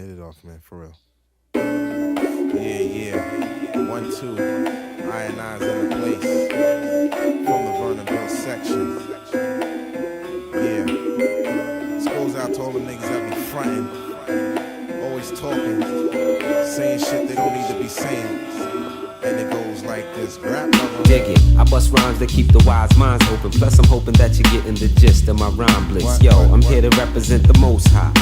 Hit it off, man, for real. Yeah. 1, 2. INI's in the place. From the Vernonville section. Yeah. This goes out to all the niggas that be frontin'. Always talking. Saying shit they don't need to be saying. And it goes like this. Rap lover. Dig it. I bust rhymes that keep the wise minds open. Plus I'm hoping that you're getting the gist of my rhyme blitz. I'm here to represent the Most High.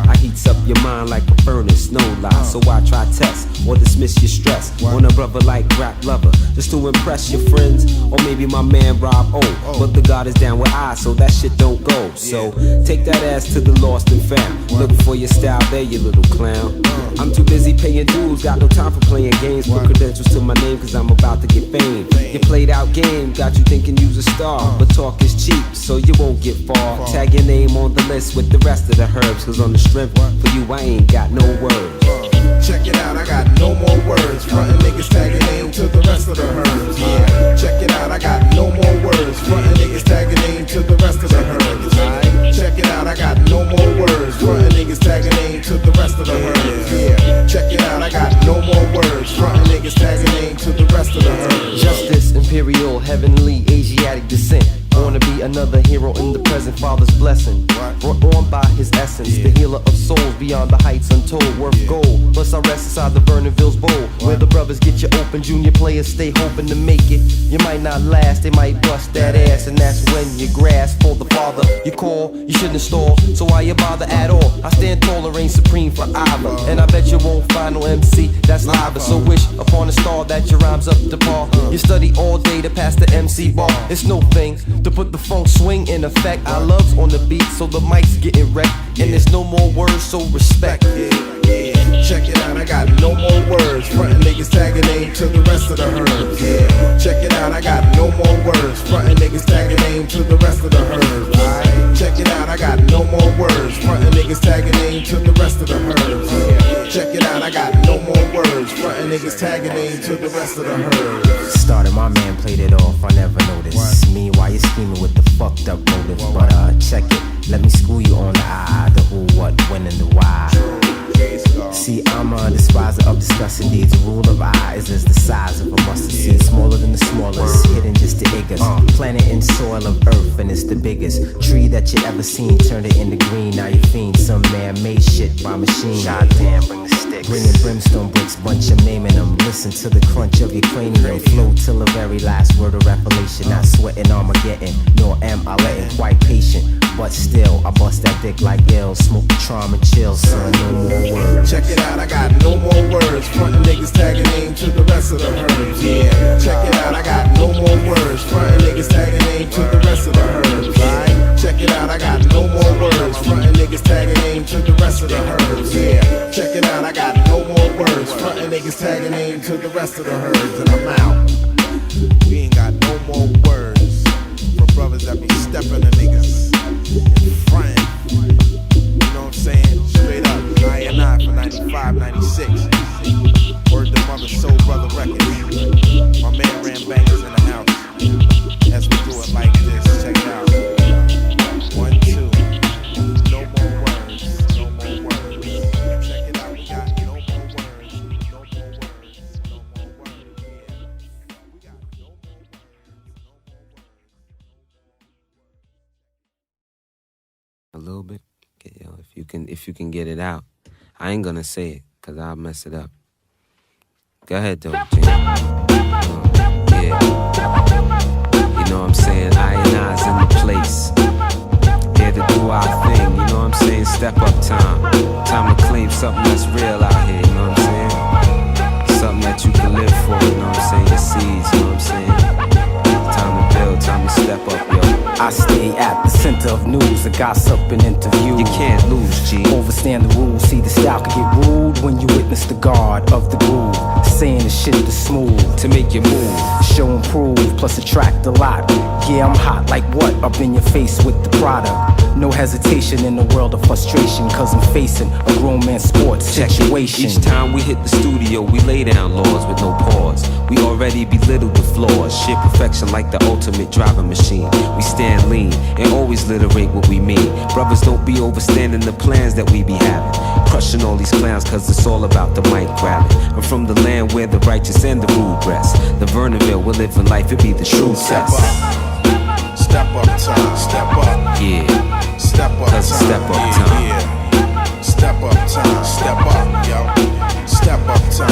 I heats up your mind like a furnace, no lie. So I try test or dismiss your stress on a brother like Rap Lover, just to impress your friends or maybe my man Rob O. But the God is down with I, so that shit don't go. So take that ass to the lost and found. Look for your style there, you little clown. I'm too busy paying dues, got no time for playing games. Put credentials to my name cause I'm about to get fame. Your played out game got you thinking you's a star, but talk is cheap so you won't get far. Tag your name on the list with the rest of the herbs, cause on the strength for you I ain't got no words. Check it out, I got no more words. Frontin' niggas tagging name to the rest of the herbs. Yeah, check it out, I got no more words. Frontin' niggas tagging name to the rest of the herbs. Check it out, I got no more words. Frontin' niggas tagging name to the rest of the herbs. Yeah, check it out, I got no more words. Frontin' niggas tagging name to the rest of the herbs. Justice, imperial, heavenly, Asiatic descent. Born to be another hero in the present, Father's blessing. Brought on by his essence, the healer of souls beyond the heights untold, worth gold. Plus I rest inside the Vernonville's bowl, where the brothers get you open, junior players stay hoping to make it. You might not last, they might bust that ass, and that's when you grasp for the Father. You call, you shouldn't stall, so why you bother at all? I stand tall and reign supreme for either, and I bet you won't find no MC that's live. So wish upon a star that your rhymes up to par. You study all day to pass the MC bar. It's no thing to put the funk swing in effect. I love's on the beat, so the mic's getting wrecked, and there's no more words, so respect. Check it out, I got no more words. Frontin' niggas tagging name to the rest of the herbs. Yeah, check it out, I got no more words. Frontin' niggas tagging name to the rest of the herbs. Check it out, I got no more words. Frontin' niggas tagging name to the rest of the herbs. Yeah, check it out, I got no more words. Frontin' niggas tagging name to the rest of the herbs. Started, my man played it off, I never noticed. Meanwhile, you're scheming with the fucked up motive. But check it, let me school you on the I, the who, what, when, and the why. See, I'm a despiser of discussing deeds. The rule of I is as the size of a mustard seed, smaller than the smallest, hidden just the biggest. Planet in soil of earth, and it's the biggest tree that you ever seen. Turned it into green, now you fiend some man-made shit by machine. Goddamn, bring the sticks, bringing brimstone bricks, bunch of naming them. Listen to the crunch of your cranium, flow till the very last word of revelation. Not sweating Armageddon, nor am I letting, quite patient. But still, I bust that dick like ill. Smoke the charm and chill, son, no more words. Check it out, I got no more words. Frontin' niggas tagging name to the rest of the herbs. Yeah, check it out, I got no more words. Frontin' niggas tagging name to the rest of the herbs. Check it out, I got no more words. Frontin' niggas tagging name to the rest of the herbs. Yeah, check it out, I got no more words. Frontin' niggas tagging name to the rest of the herbs. And I'm out. We ain't got no more words for brothers that be stepping the niggas in front. You know what I'm saying? Straight up, INI for 95, 96. Word to Mother Soul Brother Records. My man Ram Bangers in the house. As we do it like this, check it out. 1, 2. No more words, no more words. Check it out, we got no more words, no more words, no more words. Yeah. We got no more words, no more words. A little bit, yo, if you can get it out. I ain't gonna say it, cause I'll mess it up. Go ahead though, Jim. Yeah. You know what I'm saying? INI's in the place. Here to do our thing, you know what I'm saying? Step up time. Time to claim something that's real out here, you know what I'm saying? Something that you can live for, you know what I'm saying? Your seeds, you know what I'm saying? Time to build, time to step up, yo. I stay at the center of news, a gossip and interview. You can't lose, G. Overstand the rules, see the style can get rude when you witness the guard of the groove. Saying the shit that's smooth to make you move, show and prove, plus attract a lot. Yeah, I'm hot like what? Up in your face with the product. No hesitation in the world of frustration, cause I'm facing a grown man sports situation. Each time we hit the studio, we lay down laws with no pause. We already belittle the flaws, shit perfection like the ultimate driving machine. We stand lean and always literate what we mean. Brothers don't be overstanding the plans that we be having, crushing all these clowns, cause it's all about the mic grabbing. I'm from the land where the righteous and the rude rest. The Vernonville, we're living life, it be the true test. Step up time, step up. Yeah, Step up cause it's step up time. Yeah. Step up time, step up, yo. Step up time,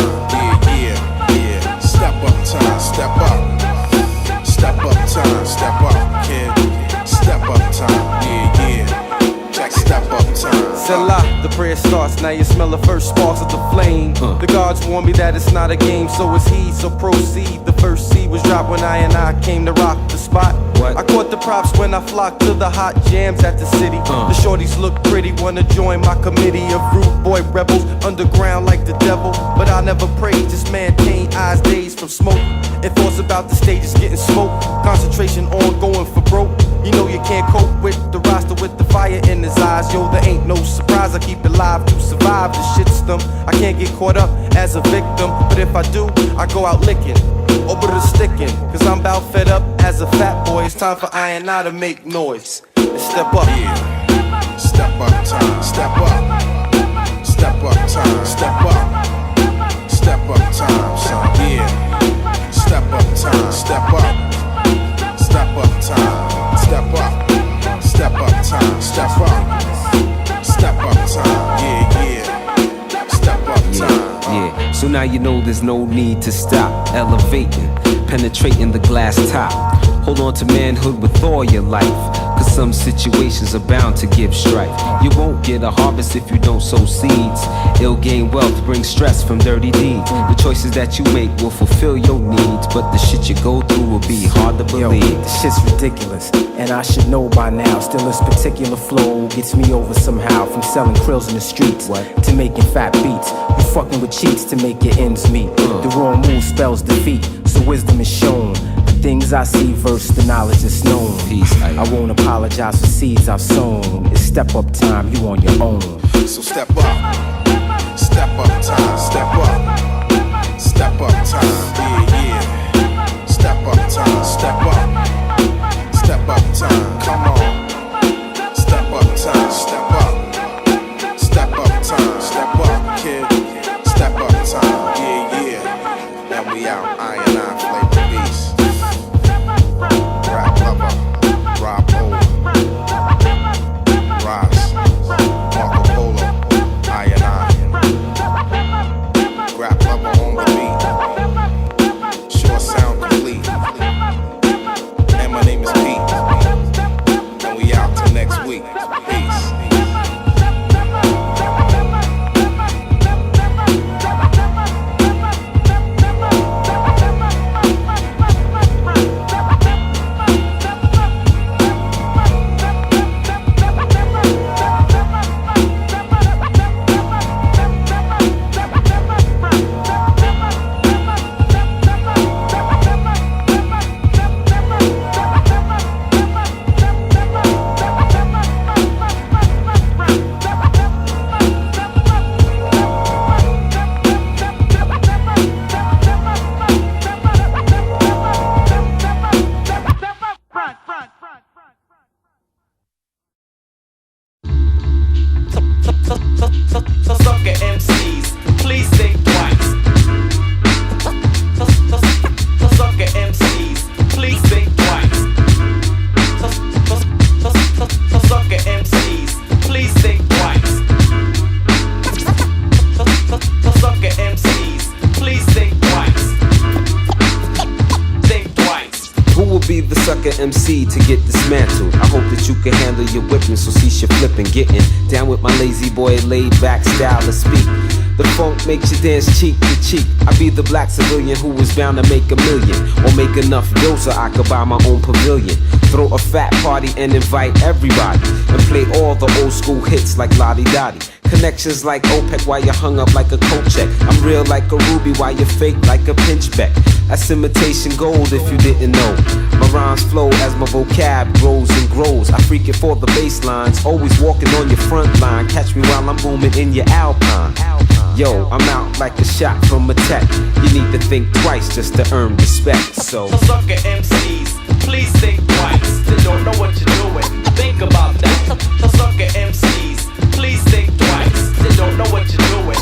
yeah. Step up time, step up. Step up time, step up, kid. Step up time, yeah. Jack, step up time. Selah, the prayer starts, now you smell the first sparks of the flame. The gods warn me that it's not a game, so it's he, so proceed. The first seed was dropped when I came to rock the spot. What? I caught the props when I flocked to the hot jams at the city. The shorties look pretty, wanna join my committee of rude boy rebels, underground like the devil. But I never prayed, just maintain eyes dazed from smoke. And thoughts about the stages getting smoked. Concentration on going for broke. You know you can't cope with the roster with the fire in his eyes. Yo, there ain't no surprise, I keep it live to survive the shitstorm. I can't get caught up as a victim, but if I do, I go out licking. Over the sticking, cause I'm about fed up as a fat boy. It's time for INI to make noise and step up. Yeah. Step up time, step up. Step up time, step up. Step up time, son, yeah. Step up time, step up. Step up time, step up. Step up time, step up. Step up time, yeah. Step up time. Yeah, so now you know there's no need to stop elevating, penetrating the glass top. Hold on to manhood with all your life, cause some situations are bound to give strife. You won't get a harvest if you don't sow seeds. Ill gain wealth brings stress from dirty deeds. The choices that you make will fulfill your needs, but the shit you go through will be hard to believe. Yo, this shit's ridiculous, and I should know by now. Still, this particular flow gets me over somehow. From selling krills in the streets to making fat beats. You fucking with cheats to make your ends meet. The wrong move spells defeat, so wisdom is shown. The things I see versus the knowledge is known. Peace, I won't apologize for seeds I've sown. It's step up time, you on your own. So step up. Step up time, step up. Step up time, yeah. Step up time, step up. Step up time, come on. Step up time, step up. Step up time, step up, kid. Step up time, yeah. And we out, INI flavor beast. Rap lover, Rob O. Ross, Marco Polo, INI. Rap lover on the beat. Sure sound complete. And my name is Pete. And we out till next week. Peace. Sucker MCs, please think twice. Sucker MCs, please think twice. Sucker MCs, please think twice. Sucker MCs, please think twice. Think twice. Who will be the sucker MC to get dismantled? I hope that you can handle your whipping, so cease your flipping. Getting down with my lazy boy, laid back style to speak. The funk makes you dance cheek to cheek. I be the black civilian who was bound to make $1 million, or make enough dough so I could buy my own pavilion. Throw a fat party and invite everybody, and play all the old school hits like Lottie Dottie. Connections like OPEC while you hung up like a coat check. I'm real like a ruby while you fake like a pinchback. That's imitation gold if you didn't know. My rhymes flow as my vocab grows and grows. I freak it for the bass lines, always walking on your front line. Catch me while I'm booming in your Alpine. Yo, I'm out like a shot from a tech. You need to think twice just to earn respect. So sucker MCs, please think twice. They don't know what you're doing. Think about that. Sucker MCs, please think twice. They don't know what you're doing.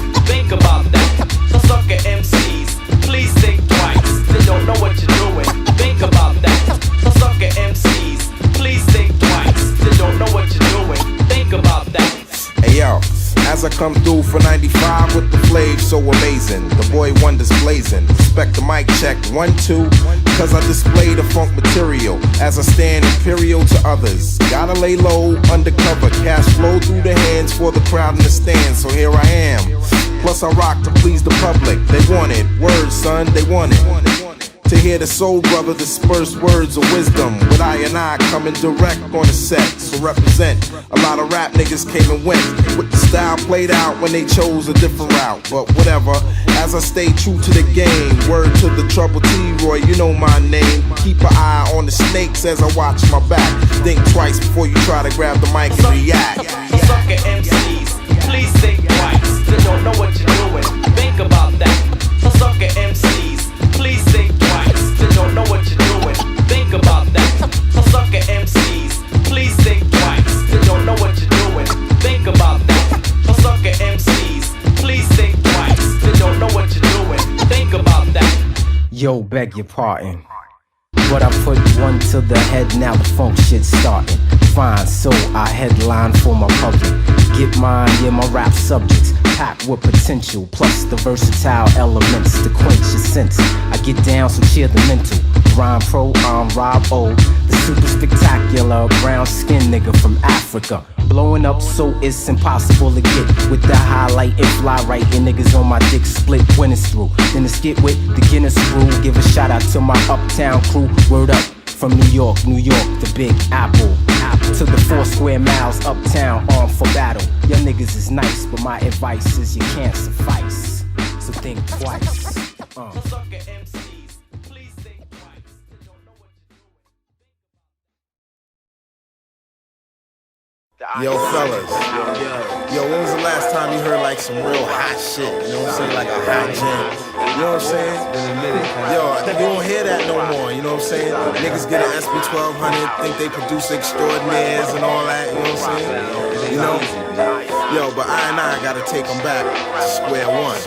5 with the flave, so amazing. The boy wonders blazing. Respect the mic check, 1, 2. Cause I display the funk material as I stand imperial to others. Gotta lay low, undercover, cash flow through the hands for the crowd in the stand. So here I am. Plus I rock to please the public. They want it, words son, they want it. To hear the soul brother disperse words of wisdom with INI coming direct on the set. So represent, a lot of rap niggas came and went with the style played out when they chose a different route. But whatever, as I stay true to the game. Word to the trouble T-Roy, you know my name. Keep an eye on the snakes as I watch my back. Think twice before you try to grab the mic and react. Sucker MCs, please think twice. They don't know what you're doing, think about that. Sucker MCs, please think twice. They don't know what you're doing, think about that. Sucker MCs, please think twice. They don't know what you're doing, think about that. Sucker MCs, please think twice. They don't know what you're doing, think about that. Yo, beg your pardon, but I put one to the head, now the funk shit's starting. Fine, so I headline for my public. Get mine, yeah, my rap subjects packed with potential, plus the versatile elements to quench your sense. I get down, so cheer the mental. Rhyme pro, I'm Rob O, the super spectacular brown skin nigga from Africa. Blowing up so it's impossible to get with the highlight and fly right. And niggas on my dick split when it's through. Then it's get with the Guinness brew. Give a shout out to my uptown crew. Word up from New York, the Big Apple. To the 4 square miles uptown, armed for battle. Your niggas is nice, but my advice is you can't suffice. So think twice. Sucker MCs, please think twice. They don't know what you're doing. Yo, fellas. Yo, when was the last time you heard like some real hot shit? You know what I'm saying? Like a hot jam. You know what I'm saying? It's been a minute. Yo, you don't hear that no more. You know what I'm saying? Niggas get an SB 1200, think they produce extraordinaires and all that. You know what I'm saying? You know? Yo, but I gotta take them back to square one.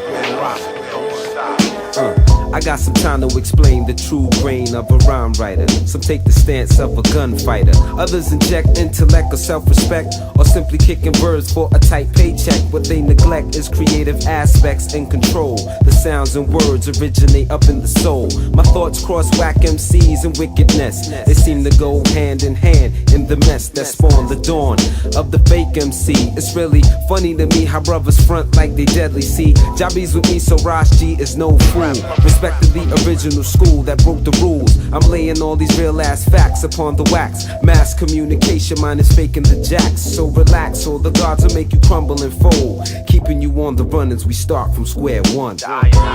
I got some time to explain the true grain of a rhyme writer. Some take the stance of a gunfighter. Others inject intellect or self-respect, or simply kicking words for a tight paycheck. What they neglect is creative aspects and control. The sounds and words originate up in the soul. My thoughts cross whack MCs and wickedness. They seem to go hand in hand in the mess that spawned the dawn of the fake MC. It's really funny to me how brothers front like they deadly. See, Jabbies with me, so Rosh G is no fool. Respect to the original school that broke the rules. I'm laying all these real ass facts upon the wax. Mass communication, mine is faking the jacks. So relax, or the gods will make you crumble and fold. Keeping you on the run as we start from square one. Square one.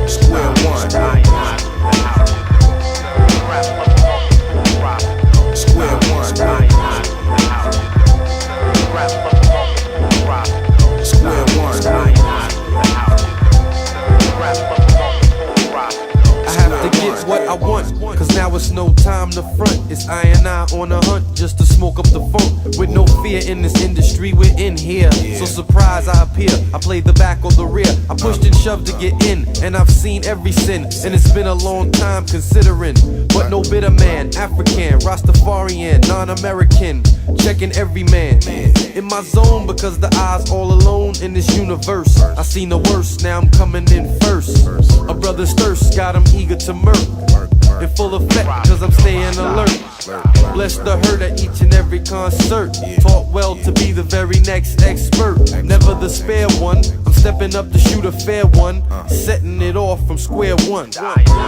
Square one. Square one. I have to get what I want, cause now it's no time to front. It's INI on a hunt just to smoke up the funk. With no fear in this industry, we're in here. So surprise I appear, I play the back or the rear. I pushed and shoved to get in, and I've seen every sin. And it's been a long time considering, but no bitter man, African, Rastafarian, non-American, checking every man. In my zone because the eyes all alone in this universe. I seen the worst, now I'm coming in first. A brother's thirst got him eager to murk. In full effect, cause I'm staying alert. Bless the hurt at each and every concert. Taught well to be the very next expert. Never the spare one. I'm stepping up to shoot a fair one. Setting it off from square one. Square one.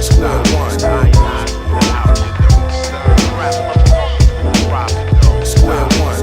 Square one. Square one.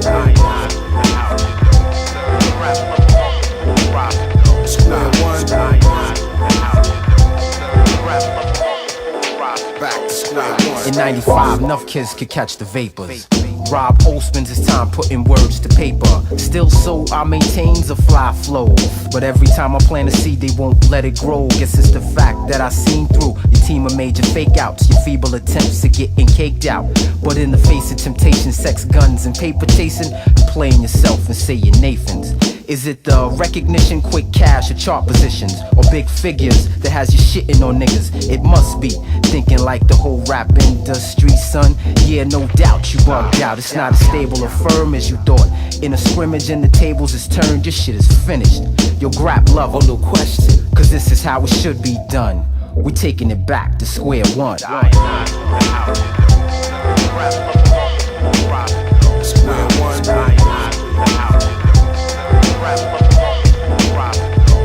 Back to square one. In 95, enough kids could catch the vapors. Rob O spends his time putting words to paper. Still so I maintains a fly flow. But every time I plant a seed, they won't let it grow. Guess it's the fact that I seen through your team of major fake outs, your feeble attempts at getting caked out. But in the face of temptation, sex, guns, and paper chasing, you playing yourself and say you're Nathan's. Is it the recognition, quick cash, or chart positions, or big figures that has you shitting on niggas? It must be thinking like the whole rap industry, son. Yeah, no doubt you bugged out. It's not as stable or firm as you thought. In a scrimmage and the tables is turned, your shit is finished. Yo, grab love, oh no question, cause this is how it should be done. We taking it back to square one. Square one.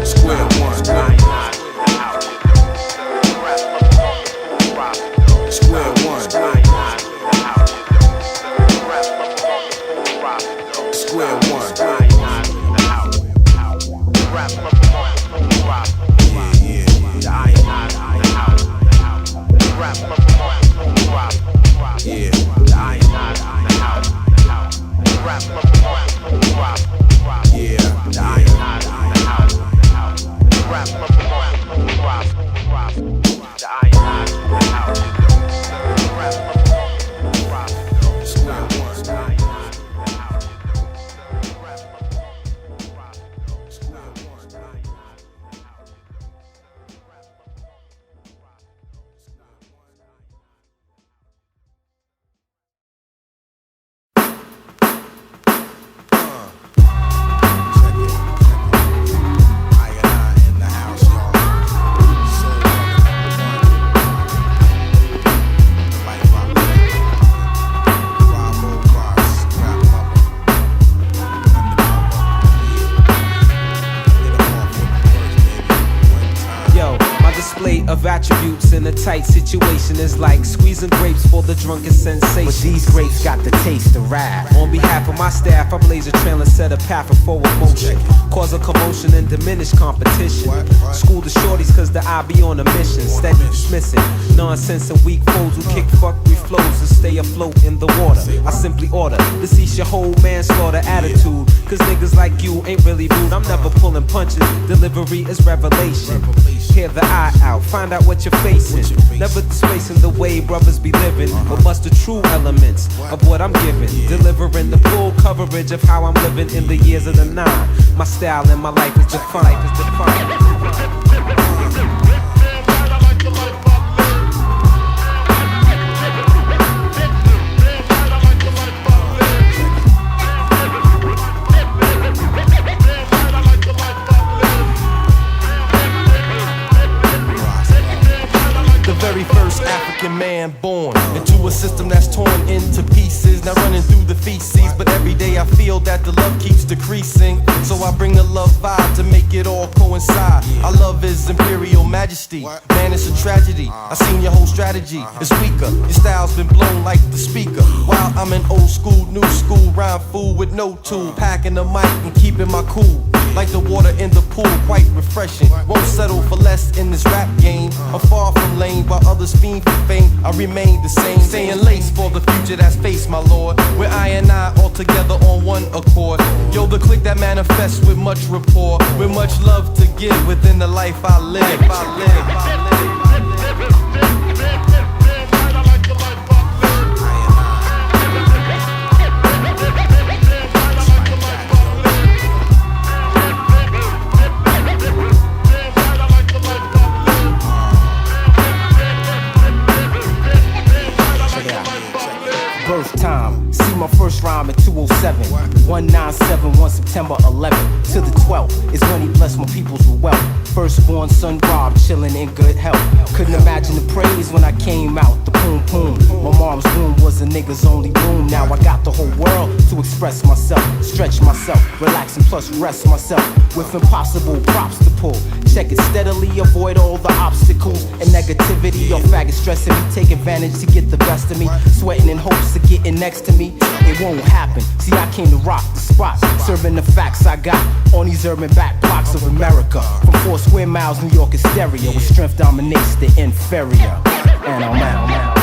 Square one. Square one. Square one. Of attributes in a tight situation is like squeezing grapes for the drunken sensation. But these grapes got the taste of rap. On behalf of my staff, I blaze a trail and set a path for forward motion. Cause a commotion and diminish competition. School the shorties cause the I be on a mission. Steady dismissing nonsense and weak foes who kick fuckery flows and stay afloat in the water. I simply order to cease your whole manslaughter attitude. Cause niggas like you ain't really rude. I'm never pulling punches. Delivery is revelation. Hear the eye out, find out what you're facing. Never displacing the way brothers be living, but bust the true elements of what I'm giving. Delivering the full coverage of how I'm living in the years of the 9. My style and my life is defined. Very first African man born into a system that's torn into pieces, now running through the feces. But every day I feel that the love keeps decreasing, so I bring the love vibe to make it all coincide. Our love is imperial majesty. Man, it's a tragedy. I seen your whole strategy. It's weaker. Your style's been blown like the speaker. While I'm an old school, new school, rhyme fool with no tool, packing the mic and keeping my cool. Like the water in the pool, quite refreshing. Won't settle for less in this rap game. I'm far from lame, while others fiend for fame. I remain the same, staying lace for the future that's faced, my lord. We're INI all together on one accord. Yo, the clique that manifests with much rapport, with much love to give within the life I live. Birth time, see my first rhyme in 207. 1971, September 11th to the 12th is when he blessed my peoples with wealth. Firstborn son Rob, chilling in good health. Couldn't imagine the praise when I came out, the boom boom. My mom's womb was a nigga's only room. Now I got the whole world to express myself, stretch myself, relax and plus rest myself. With impossible props to pull, check it steadily, avoid all the obstacles and negativity. Or faggot stressing me, take advantage to get the best of me. Sweating in hopes of getting next to me, it won't happen. See, I came to rock the spot, serving the facts I got on these urban back blocks of America. From 4 square miles, New York is stereo, with strength dominates the inferior. And I'm out.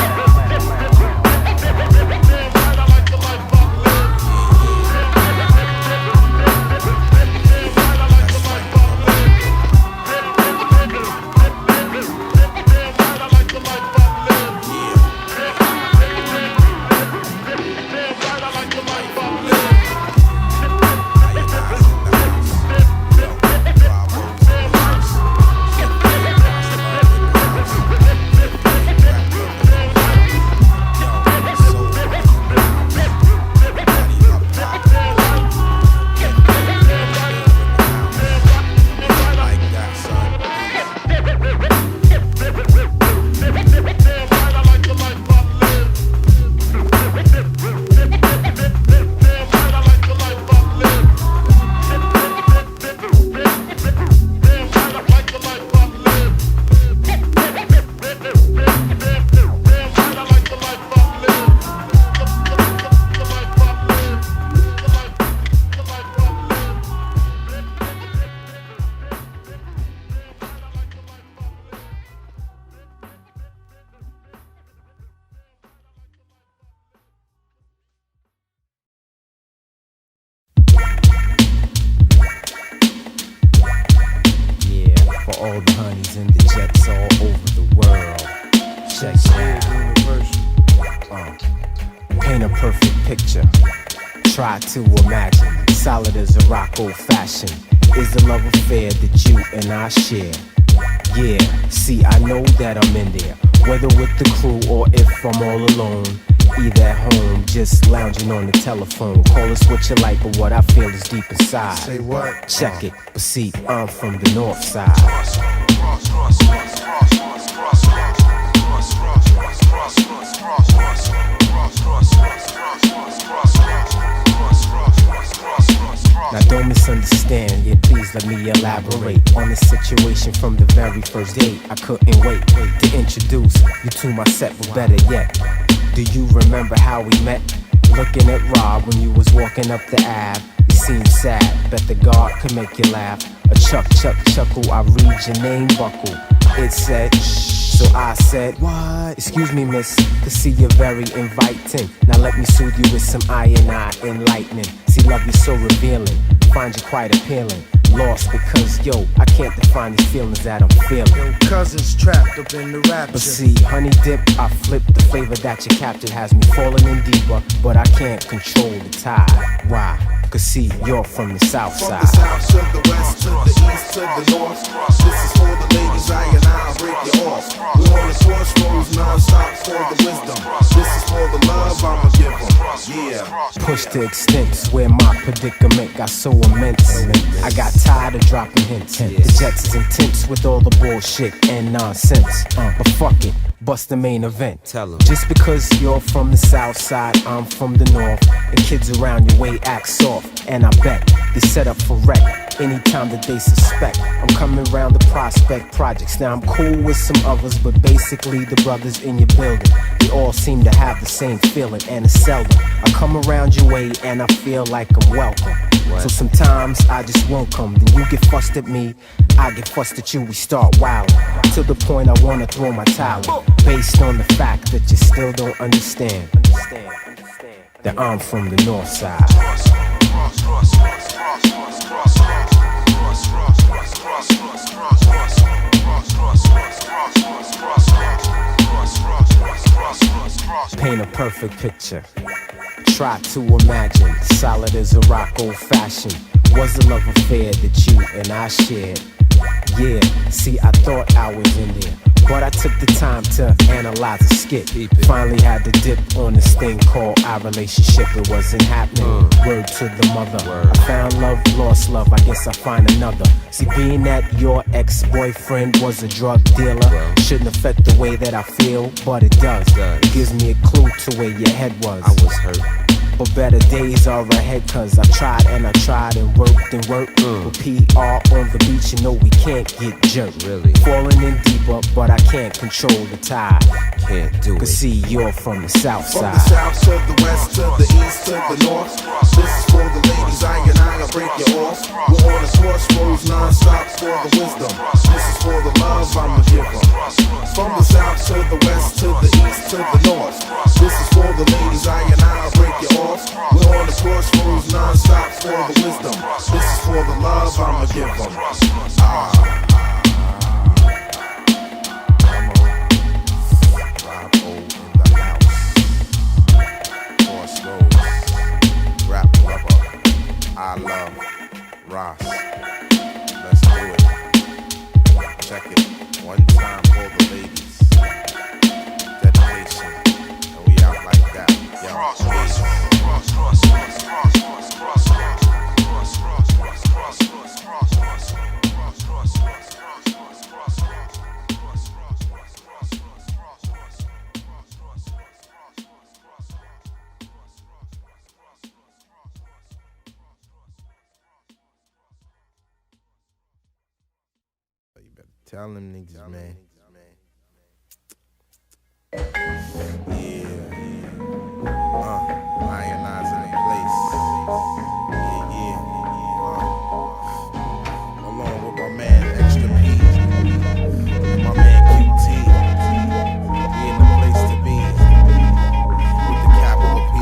Paint a perfect picture. Try to imagine. Solid as a rock, old fashioned. Is the love affair that you and I share. Yeah, see, I know that I'm in there. Whether with the crew or if I'm all alone. Either at home, just lounging on the telephone. Call us what you like, but what I feel is deep inside. Say what? Check it, but see, I'm from the north side. Now don't misunderstand, yeah, please let me elaborate on the situation from the very first date. I couldn't wait to introduce you to my set, but better yet, do you remember how we met? Looking at Rob when you was walking up the Ave. You seemed sad, bet the guard could make you laugh. A chuckle, I read your name buckle. It said, so I said, what? Excuse me, miss, to see you're very inviting. Now let me soothe you with some INI enlightening. See, love you so revealing, find you quite appealing. Lost because, yo, I can't define these feelings that I'm feeling. Yo, cousins trapped up in the rapture. But see, honey dip, I flip the flavor that you captured has me falling in deeper, but I can't control the tide. Why? Cause see, you're from the south side. From the south to the west, to the east, to the north. This is for the ladies, I'll break you off. We're on the crossroads, non-stop for the wisdom. This is for the love I'ma give them. Yeah. Push to extents where my predicament got so immense. I got tired of dropping hints. The Jets is intense with all the bullshit and nonsense. But fuck it, bust the main event. Tell 'em. Just because you're from the south side, I'm from the north. And kids around your way act soft. And I bet they set up for wreck anytime that they suspect. I'm coming around the Prospect Projects. Now I'm cool with some others, but basically the brothers in your building, they all seem to have the same feeling, and it's seldom I come around your way and I feel like I'm welcome. So sometimes I just won't come. Then you get fussed at me, I get fussed at you. We start wilding to the point I wanna throw my towel, based on the fact that you still don't understand that I'm from the north side. Paint a perfect picture. Try to imagine. Solid as a rock, old fashioned. Was a love affair that you and I shared. Yeah, see, I thought I was in there, but I took the time to analyze a skit. Finally had to dip on this thing called our relationship. It wasn't happening. Word to the mother. I found love, lost love. I guess I'll find another. See, being that your ex-boyfriend was a drug dealer shouldn't affect the way that I feel, but it does. It gives me a clue to where your head was. I was hurt, but better days are ahead, cause I tried and worked and worked. With PR on the beach, you know we can't get jerked. Really? Falling in deeper, but I can't control the tide. Can't do it. Cause see, you're from the south side. From the south to the west, to the east, to the north. This is for the ladies, I'll break you off. We're on the crossroads, non-stop for the wisdom. This is for the love I'ma give them. From the south to the west, to the east, to the north. This is for the ladies, I'll break you off. We're on the crossroads, non-stop for the wisdom. This is for the love I'ma give them. I love Ross. Let's do it. Check it. One time for the ladies. Dedication. And we out like that. Yo, you better tell them niggas, man. Lionize in the place. Along with my man Extra P, and my man QT. We in the place to be. With the capital P.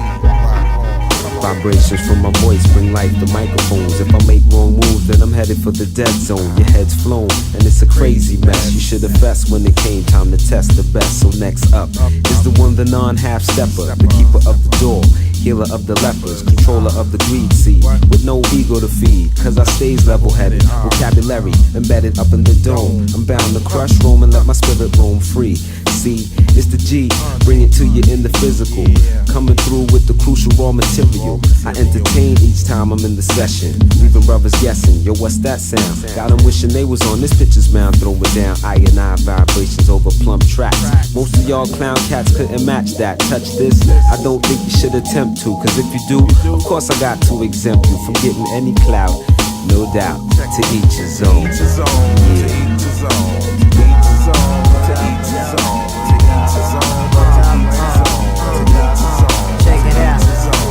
Vibrations from my voice bring life to microphones. If I make wrong moves, then I'm headed for the dead zone. Your head's flown, and it's a crazy mess. You should have fessed when it came time to test the best. So next up is the one, the non-half stepper, the keeper of the door. healer of the lepers, controller of the greed seed, with no ego to feed, cause I stays level-headed, vocabulary embedded up in the dome. I'm bound to crush, roam, and let my spirit roam free. See, it's the G, bring it to you in the physical, coming through with the crucial raw material. I entertain each time I'm in the session, leaving brothers guessing, yo, what's that sound? Got them wishing they was on this picture's mound, throw it down, INI vibrations over plump tracks. Most of y'all clown cats couldn't match that. Touch this, I don't think you should attempt to, cause if you do, of course I got to exempt you from getting any clout. No doubt, to each his own. To each his own, to each his own, to each his own, to each his own, to each his own, to each his own, to each his own. Check it out.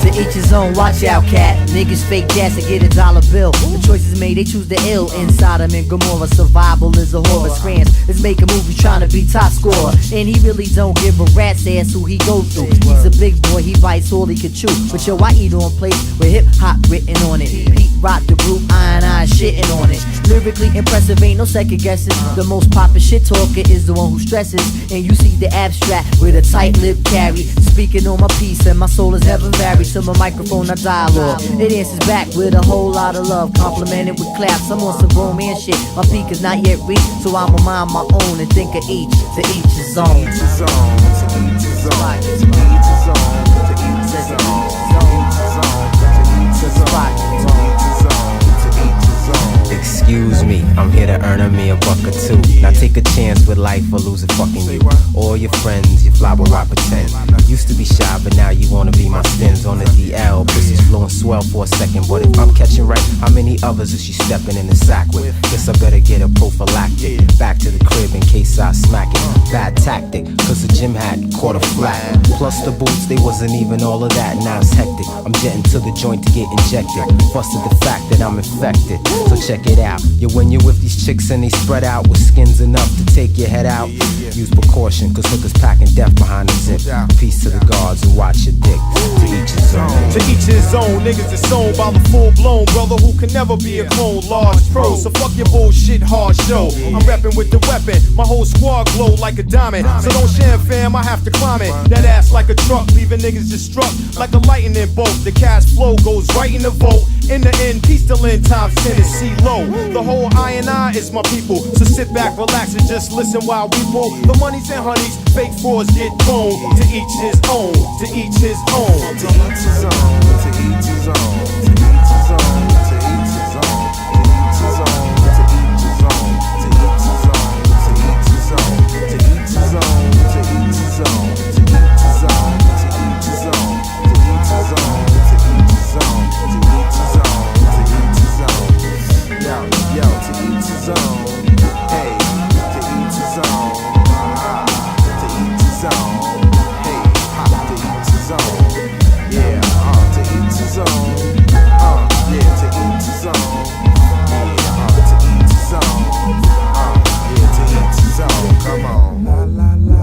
To each his own, watch out, cat. Niggas fake gas and get a dollar bill. The choices made, they choose the ill. Inside him in Gomorrah, survival is a horror. Scrams is making movies trying to be top scorer. And he really don't give a rat's ass who he go through. He's a big boy, he bites all he can chew. But yo, I eat on plates with hip hop written on it. Pete rock the group, INI shitting on it. Lyrically impressive, ain't no second guessing. The most poppin' shit talker is the one who stresses. And you see the abstract with a tight lip carry. Speaking on my piece and my soul is never varied. To my microphone I dialogue. It answers back with a whole lot of love, complimented with claps. I'm on some grown man shit. My peak is not yet reached, so I'ma mind my own and think of each. To each his own. To each his own, to each his own, to each his own, to each his own, to each his own, to each his own, to each his own. Excuse me, I'm here to earn me a buck or two. Now take a chance with life or lose it fucking you. All your friends, you fly where I pretend. Used to be shy, but now you wanna be my spins on the DL. Pussy's flowing swell for a second, but if I'm catching right, how many others is she stepping in the sack with? Guess I better get a prophylactic. Back to the crib in case I smack it. Bad tactic, cause the gym hat caught a flat. Plus the boots, they wasn't even all of that. Now it's hectic, I'm jetting to the joint to get injected. Busted the fact that I'm infected, so check it out. You when you're with these chicks and they spread out with skins enough to take your head out. Use precaution, cause hookers packing death behind the zip. Peace to the guards who watch your dick. To each his own. To each his own, niggas is sold by the full-blown brother who can never be a clone. Large pro, so fuck your bullshit hard show. I'm reppin' with the weapon, my whole squad glow like a diamond. So don't share, fam, I have to climb it. That ass like a truck, leaving niggas just struck like a lightning bolt. The cash flow goes right in the vote. In the end, peace till end times Tennessee low. The whole INI is my people, so sit back, relax, and just listen while we roll. The monies and honeys, fake frauds get boned. To each his own, to each his own. To each his own, to each his own, to each his own, to each his own, to each his own, to each his own, to each his own, to each his own, to each his own, to each his own, to each his own, to each his own, to each his own, to each his own, to each his own, to each his own. Yo, yo, to each his own. Hey, to each his own. To each his own. Hey, to each his own. Yeah, to each his own. Yeah, to each his own. Yeah, to each his own. Yeah, to each his own. Come on. La la la.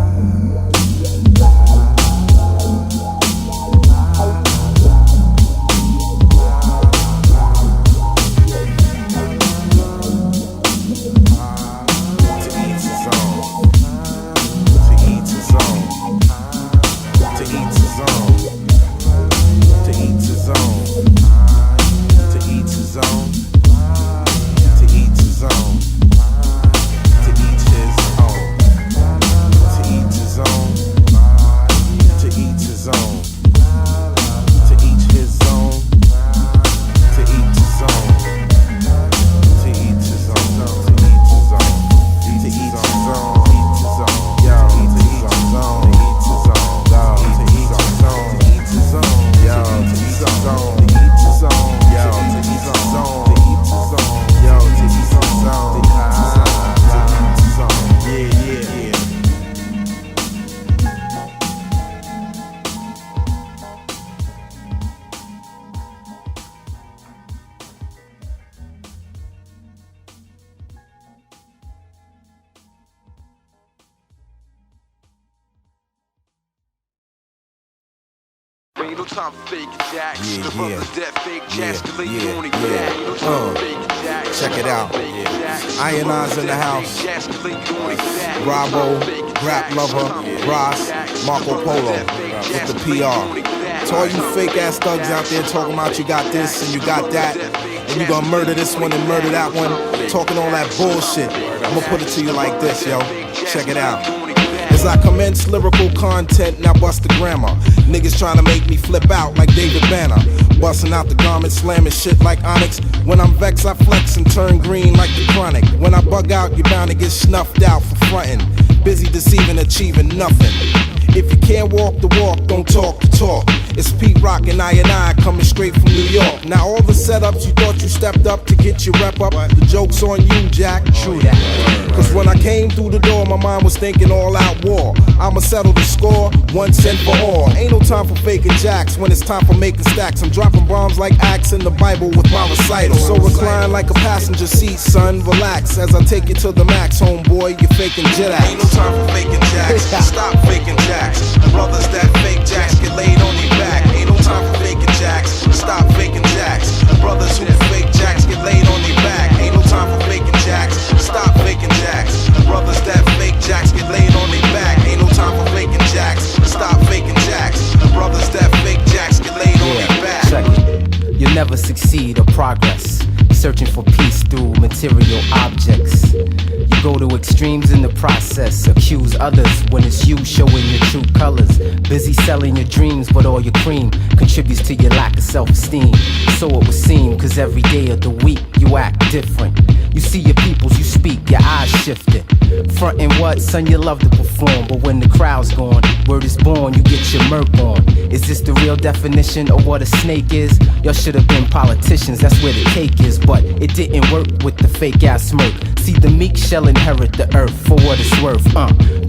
Ain't no time for Fakin Jax. Yeah, The brother that fake Jax, the lady on it. Ain't no time for Fakin Jax. Check it out. INI's in the house. Bravo, Rap Lover, Ross, Marco Polo with the PR. To all you fake ass thugs out there talking about you got this and you got that, and you gonna murder this one and murder that one, talking all that bullshit. I'ma put it to you like this, yo. Check it out. As I commence lyrical content, now bust the grammar. Niggas trying to make me flip out like David Banner. Busting out the garment, slamming shit like Onyx. When I'm vexed, I flex and turn green like the chronic. When I bug out, you're bound to get snuffed out for frontin'. Busy deceiving, achieving nothing. If you can't walk the walk, don't talk the talk. It's Pete Rock and INI coming straight from New York. Now all the setups you thought you stepped up to get your rep up, the joke's on you, Jack. True that. Cause when I came through the door, my mind was thinking all out war. I'ma settle the score, once and for all. Ain't no time for faking jacks when it's time for making stacks. I'm dropping bombs like Acts in the Bible with my recital. So recline like a passenger seat, son, relax as I take you to the max, homeboy, you're faking jet acts. Ain't no time for faking jacks, stop faking jacks. Brothers that fake jacks get laid on their back. Ain't no time for faking jacks, stop faking jacks. Brothers who fake jacks get laid on their back. Ain't no time for faking jacks, stop faking jacks. Brothers that fake jacks get laid on their back. Ain't no time for faking jacks, stop faking jacks. Brothers that fake jacks get laid on their back. Check it. You'll never succeed or progress searching for peace through material objects. You go to extremes in the process, accuse others when it's you showing your true colors. Busy selling your dreams, but all your cream contributes to your lack of self-esteem. So it would seem, cause every day of the week you act different. You see your peoples, you speak, your eyes shifting. Frontin' what, son, you love to perform, but when the crowd's gone, word is born, you get your murk on. Is this the real definition of what a snake is? Y'all should have been politicians, that's where the cake is. But it didn't work with the fake ass smirk. See, the meek shall inherit the earth for what it's worth.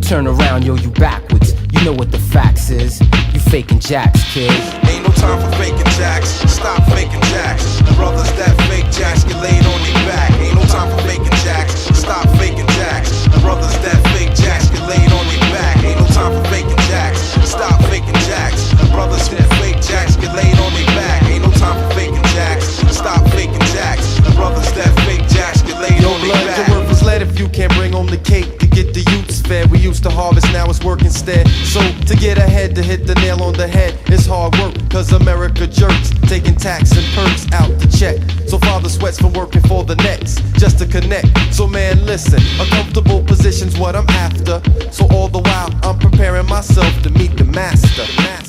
Turn around, yo, you backwards. You know what the facts is. You faking jacks, kid. Ain't no time for faking jacks, stop faking jacks. Brothers that fake jacks get laid on their back. Ain't no time for faking jacks, stop faking jacks. Brothers that fake jacks get laid on their back. Ain't no time for faking jacks, stop faking jacks. Brothers who fake jacks get laid on their back. Ain't no time for faking jacks, stop faking jacks. Brothers that fake jacks get laid on their back. Your work was led if you can't bring home the cake to get the youths fed. We used to harvest, now it's work instead. So to get ahead, to hit the nail on the head, it's hard work, cause America jerks, taking tax and perks out the check. So father sweats from working for the next, just to connect. So man, listen, a comfortable position's what I'm after. So all the while, I'm preparing myself to meet the master.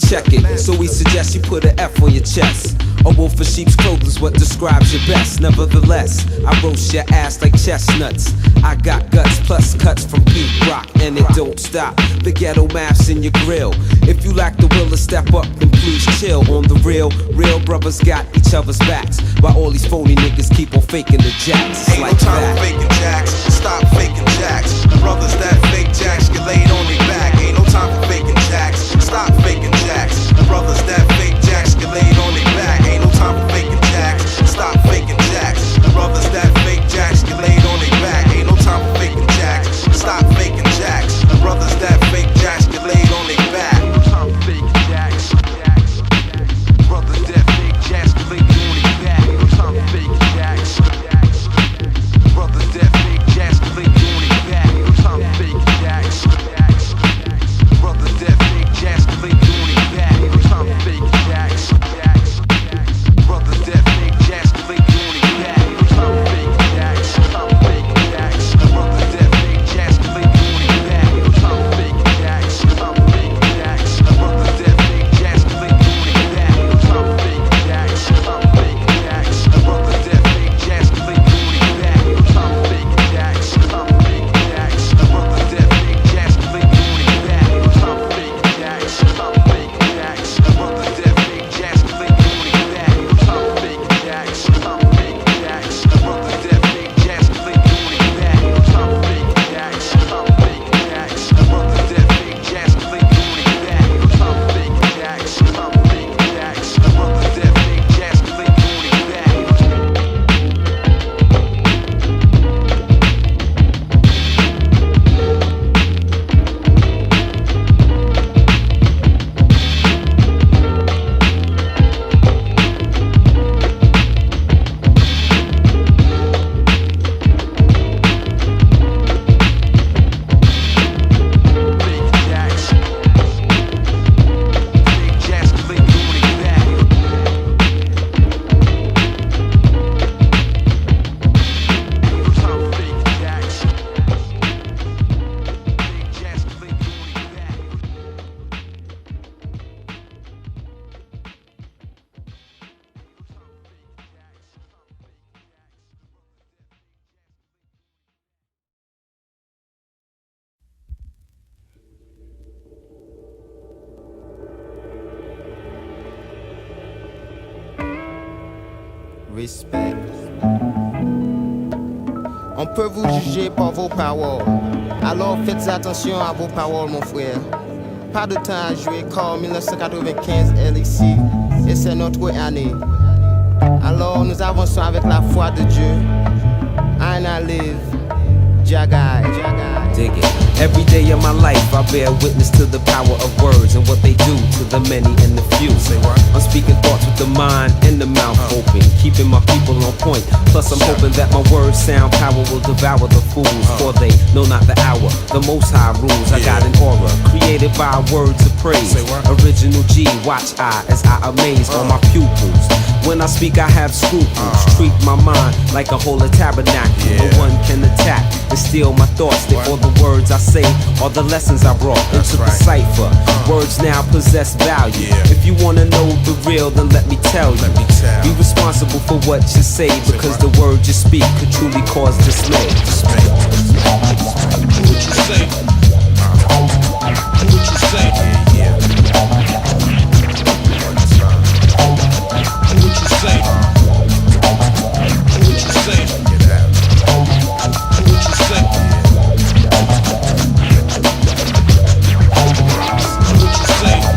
Check it, so we suggest you put an F on your chest. A wolf in sheep's clothing's what describes your best. Nevertheless, I roast your ass like chestnuts. I got guts plus cuts from Pete Rock, and it don't stop. The ghetto maths in your grill. If you lack the will to step up, then please chill. On the real, real brothers got each other's backs, while all these phony niggas keep on faking the jacks. It's Ain't like no time that. for faking jacks, stop faking jacks. Brothers that fake jacks get laid on their back. Ain't no time for faking jacks, stop faking jacks. Brothers that fake jacks get laid on their back. Ain't no time for faking jacks, stop faking jacks. Brothers that fake jacks get laid on their back. Ain't no time for faking jacks, stop faking jacks. Brothers that fake jacks get laid on their back. Ain't no time for faking jacks. Brothers that fake jacks get laid on their back. Ain't no time for faking jacks. Brothers that fake jacks get laid on their back. Ain't no time for faking jacks. Respect. On peut vous juger par vos paroles. Alors faites attention à vos paroles, mon frère. Pas de temps à jouer, car 1995 est ici, et c'est notre année. Alors nous avançons avec la foi de Dieu. INILP, Jagai. Dig it. Every day of my life I bear witness to the power of words and what they do to the many and the few. Say what? I'm speaking thoughts with the mind and the mouth open, keeping my people on point. Plus I'm hoping that my words sound power will devour the fools, for they know not the hour. The Most High rules. I got an aura created by words of praise. Original G, watch I as I amaze all my pupils. When I speak I have scruples. Treat my mind like a holy tabernacle. No one can attack and steal my thoughts. Therefore the words I say are the lessons I brought into the cipher. Words now possess value. If you wanna know the real, then let me tell you. Be responsible for what you say, because the words you speak could truly cause dismay. What you say? What you say? What you say? What you say? What you say?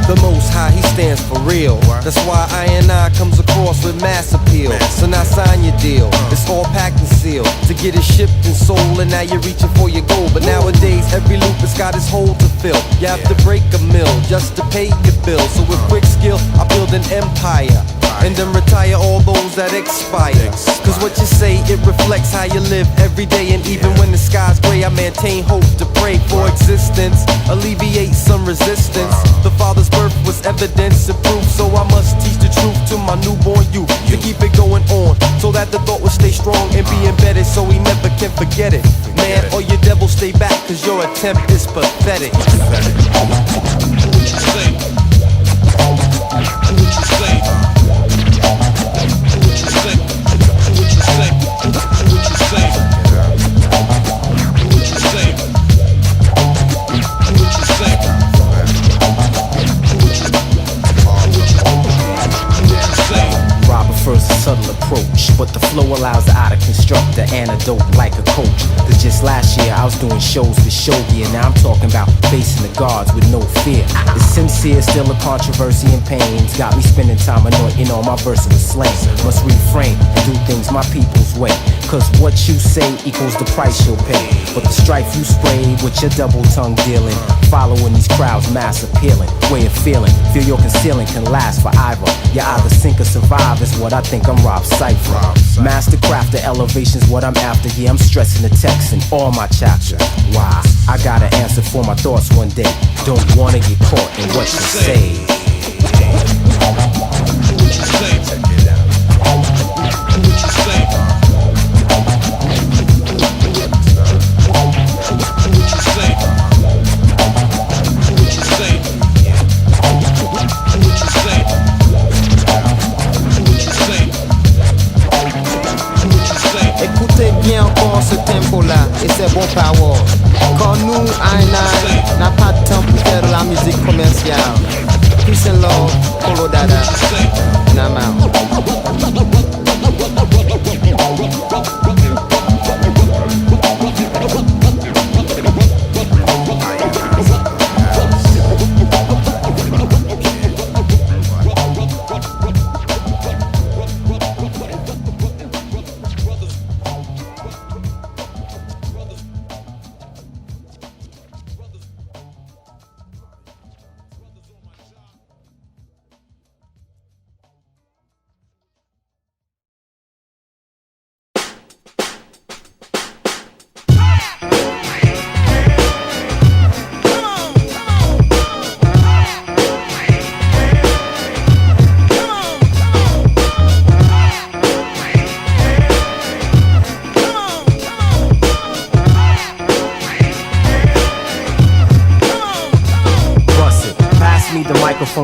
The Most High, he stands for real. That's why INI comes across with mass appeal. So now sign your deal. It's all packed and sealed to get it shipped and sold, and now you're reaching for your goal. But nowadays, every loop has got its hole to fill. You have to break a mill just to pay your bill. So with quick skill, I build an empire and then retire all those that expire. Cause what you say, it reflects how you live every day. And even when the sky's gray, I maintain hope to pray for existence, alleviate some resistance. The Father's birth was evidence and proof, so I must teach the truth to my newborn youth, to keep it going on, so that the thought will stay strong and be embedded, so he never can forget it. Man, or your devil stay back, cause your attempt is pathetic. What you say? What you say? First a subtle approach, but the flow allows the eye to construct the antidote like a coach. Cause just last year I was doing shows with Shogi, and now I'm talking about facing the guards with no fear. It's sincere, still a controversy and pains. Got me spending time anointing all my versatile slang. Must refrain and do things my people's way, cause what you say equals the price you'll pay. But the strife you spray with your double tongue dealing, following these crowds mass appealing, way of feeling, feel your concealing can last forever. You either sink or survive is what I think I'm Rob Cypher. Mastercraft, the elevation's what I'm after. Yeah, I'm stressing the text in all my chapters. Why? I got an answer for my thoughts one day. Don't wanna get caught in what you say. What you say? Check it out. What you say? Écoutez bien encore ce tempo-là et ces bons paroles. Quand nous, INI, n'a pas de temps pour faire de la musique commerciale. Peace and love, Polo Dada, and I'm out.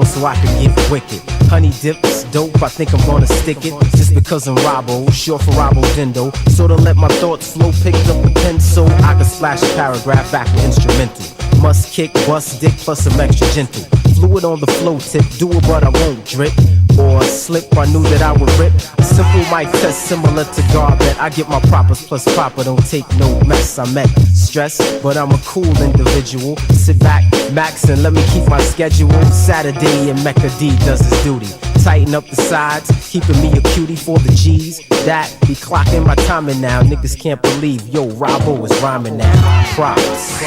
So I can get wicked. Honey dips, dope, I think I'm gonna stick it. Just because I'm Robbo, short for Robbo Dindo. Sorta let my thoughts flow, picked up a pen so I can splash a paragraph back with instrumental. Must kick, bust dick, plus some extra gentle. Fluid on the flow tip, do it but I won't drip or slip. I knew that I would rip. Simple mic test similar to Garbet. I get my propers plus proper, don't take no mess. I met stress, but I'm a cool individual. Sit back, max, and let me keep my schedule. Saturday and Mecca D does his duty. Tighten up the sides, keeping me a cutie for the G's. That be clocking my timing now. Niggas can't believe, yo, Robbo is rhyming now. Props.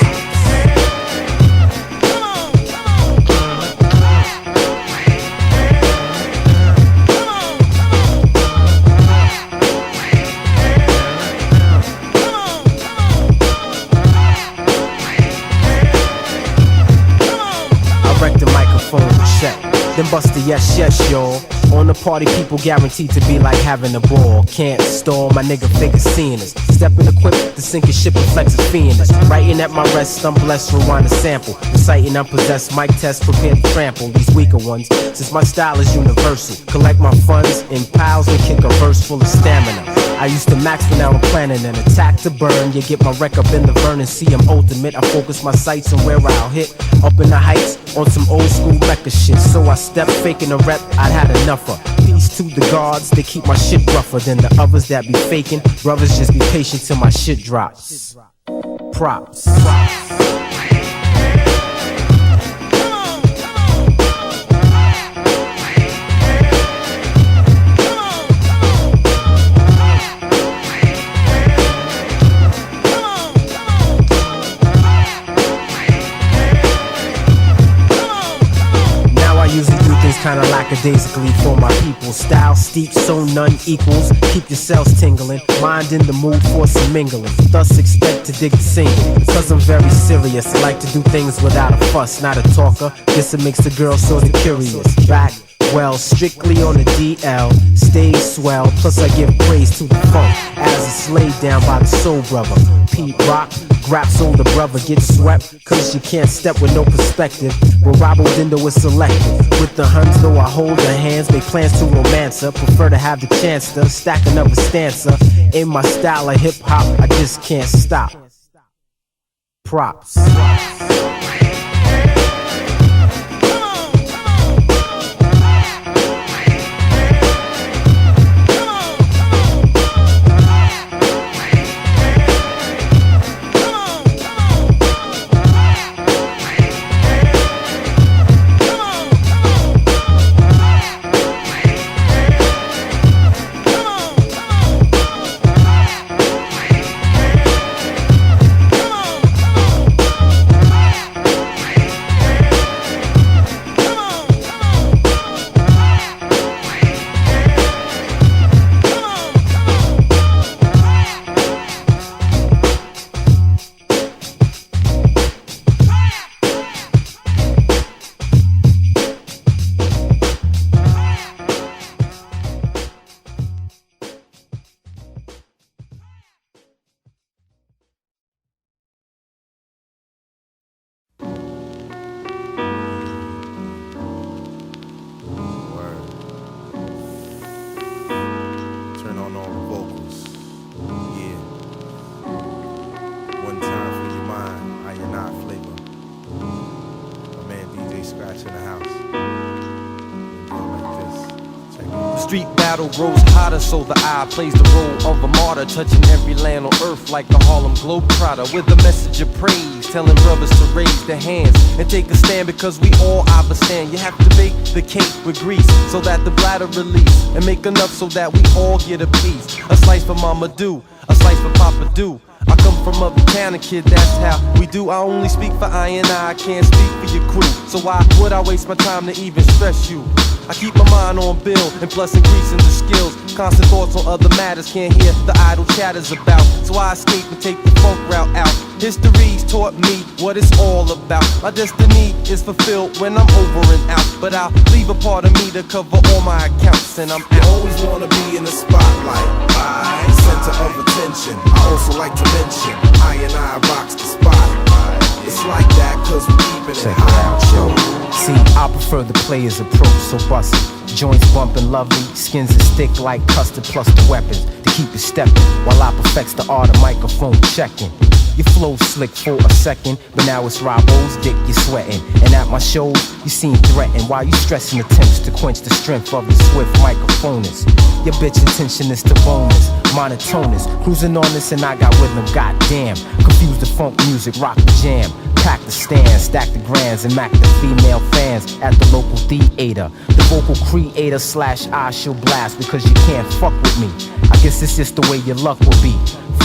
Then bust the yes, y'all. On the party, people guaranteed to be like having a ball. Can't stall, my nigga figure seeing us. Stepping equipped to sink his ship and flex his fiendness. Writing at my rest, I'm blessed, rewind a sample. Reciting unpossessed, mic test, prepare to trample these weaker ones. Since my style is universal, collect my funds in piles and kick a verse full of stamina. I used to max, but now I'm planning an attack to burn. You get my wreck up in the Vernon, see I'm ultimate. I focus my sights on where I'll hit. Up in the heights, on some old school Mecca shit. So I step faking a rep, I'd had enough of. Peace to the guards, they keep my shit rougher than the others that be faking. Brothers, just be patient till my shit drops. Props. Kinda lackadaisically for my people. Style steep, so none equals. Keep yourselves tingling, mind in the mood for some mingling. Thus expect to dig the single, because I'm very serious. I like to do things without a fuss, not a talker. Guess it makes the girl sorta curious. Back, well, strictly on the DL. Stay swell, plus I give praise to the funk, as it's laid down by the soul brother. Pete Rock, Grap's older brother gets swept, cause you can't step with no perspective. But Robbo Dindo is selective. With the Huns, though I hold their hands, make plans to romance her. Prefer to have the chance to stack another stanza. In my style of hip hop, I just can't stop. Props. Grows hotter, so the eye plays the role of a martyr, touching every land on earth like the Harlem Globetrotter, with a message of praise, telling brothers to raise their hands and take a stand, because we all understand you have to bake the cake with grease so that the bladder release, and make enough so that we all get a piece. A slice for Mama Do, a slice for Papa Do. I come from uptown, kid, that's how we do. I only speak for INI, I can't speak for your crew. So why would I waste my time to even stress you? I keep my mind on bill, and plus increasing the skills. Constant thoughts on other matters, can't hear the idle chatters about. So I escape and take the funk route out. History's taught me what it's all about. My destiny is fulfilled when I'm over and out, but I'll leave a part of me to cover all my accounts, and I'm out. I always wanna be in the spotlight, center of attention. I also like to mention I rocks the spot. It's like that cause we keep it Check it out, yo. See, I prefer the player's approach, so bust it. Joints bumping lovely, skins is thick like custard, plus the weapons to keep it stepping, while I perfects the art of microphone checking. Your flow slick for a second, but now it's Robbo's dick you're sweating. And at my shows, you seem threatened while you stressing attempts to quench the strength of the swift microphonist. Your bitch intention is to bonus, monotonous, cruising on this and I got rhythm, goddamn. Confuse the funk music, rock the jam. Pack the stand, stack the grands, and mac the female fans at the local theater. The vocal creator / I shall blast because you can't fuck with me. I guess it's just the way your luck will be.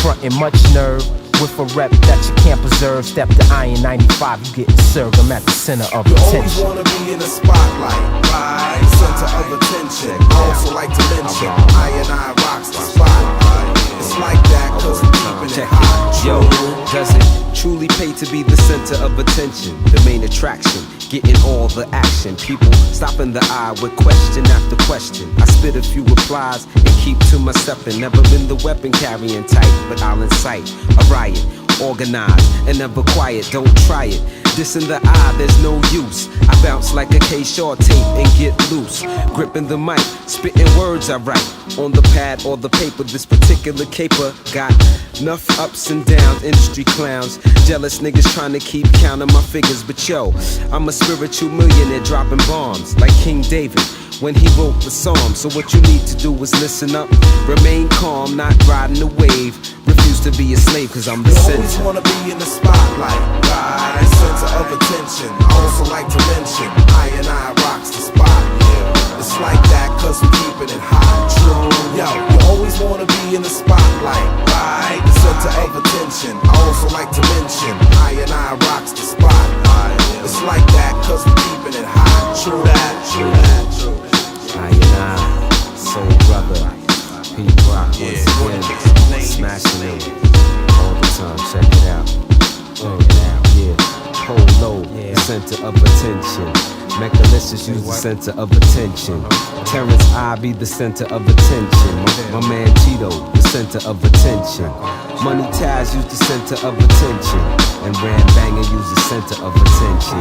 Frontin' much nerve with a rep that you can't preserve. Step to Iron 95, you getting served. I'm at the center of attention. You always wanna be in the spotlight, right? Center of attention. I also like to mention INI rocks the spot. It's like that cause we're keeping it hot. Yo, does it truly pay to be the center of attention? The main attraction, getting all the action. People stopping the eye with question after question. I spit a few replies and keep to myself. And never been the weapon carrying type, but I'll incite a riot, organized and never quiet. Don't try it. This in the eye, there's no use. I bounce like a K-Shaw tape and get loose. Gripping the mic, spitting words I write on the pad or the paper. This particular caper got enough ups and downs. Industry clowns, jealous niggas trying to keep counting my figures. But yo, I'm a spiritual millionaire dropping bombs like King David when he wrote the psalm. So what you need to do is listen up, remain calm, not riding the wave. Refuse to be a slave cause I'm the center. You always wanna be in the spotlight, right? Center of attention. I also like to mention INI rocks the spot. It's like that cause we're keeping it hot. True. Yo, you always wanna be in the spotlight, right? The center of attention. I also like to mention INI rocks the spot. It's like that cause we're keeping it hot. True that, true that, true that. INI, soul brother, Pete Rock once again, smashing it all the time. Check it out. Yeah, Polo, the center of attention. Mechalicious use the center of attention. Terrence I be the center of attention. My man Tito, the center of attention. Money Taz use the center of attention. And Ram Banger use the center of attention.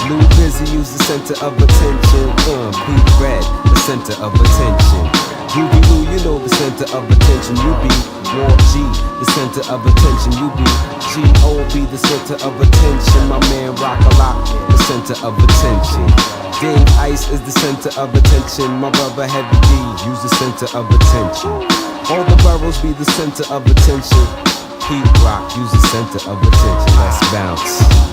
Lou Busy use the center of attention. Pete Red, the center of attention. Ruby Lou, you know the center of attention. You be War G, the center of attention. You be G.O.B, the center of attention. My man Rock a Lot, the center of attention. Dave Ice is the center of attention. My brother Heavy D, use the center of attention. All the boroughs be the center of attention. Pete Rock, use the center of attention. Let's bounce.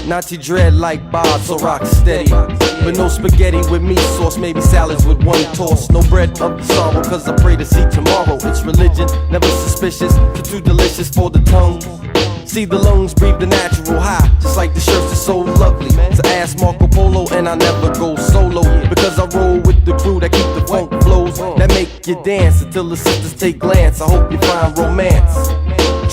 Nazi dread like Bob, so rock steady. But no spaghetti with meat sauce, maybe salads with one toss. No bread of the sorrow, cause I pray to see tomorrow. It's religion, never suspicious, too delicious for the tongue. See the lungs breathe the natural high, just like the shirts are so lovely. So ask Marco Polo and I never go solo, because I roll with the crew that keep the funk flows that make you dance until the sisters take glance. I hope you find romance.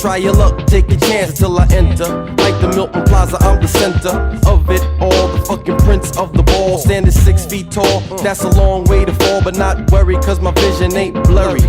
Try your luck, take a chance until I enter. Like the Milton Plaza, I'm the center of it all. The fucking prince of the ball, standing 6 feet tall. That's a long way to fall, but not worry, cause my vision ain't blurry.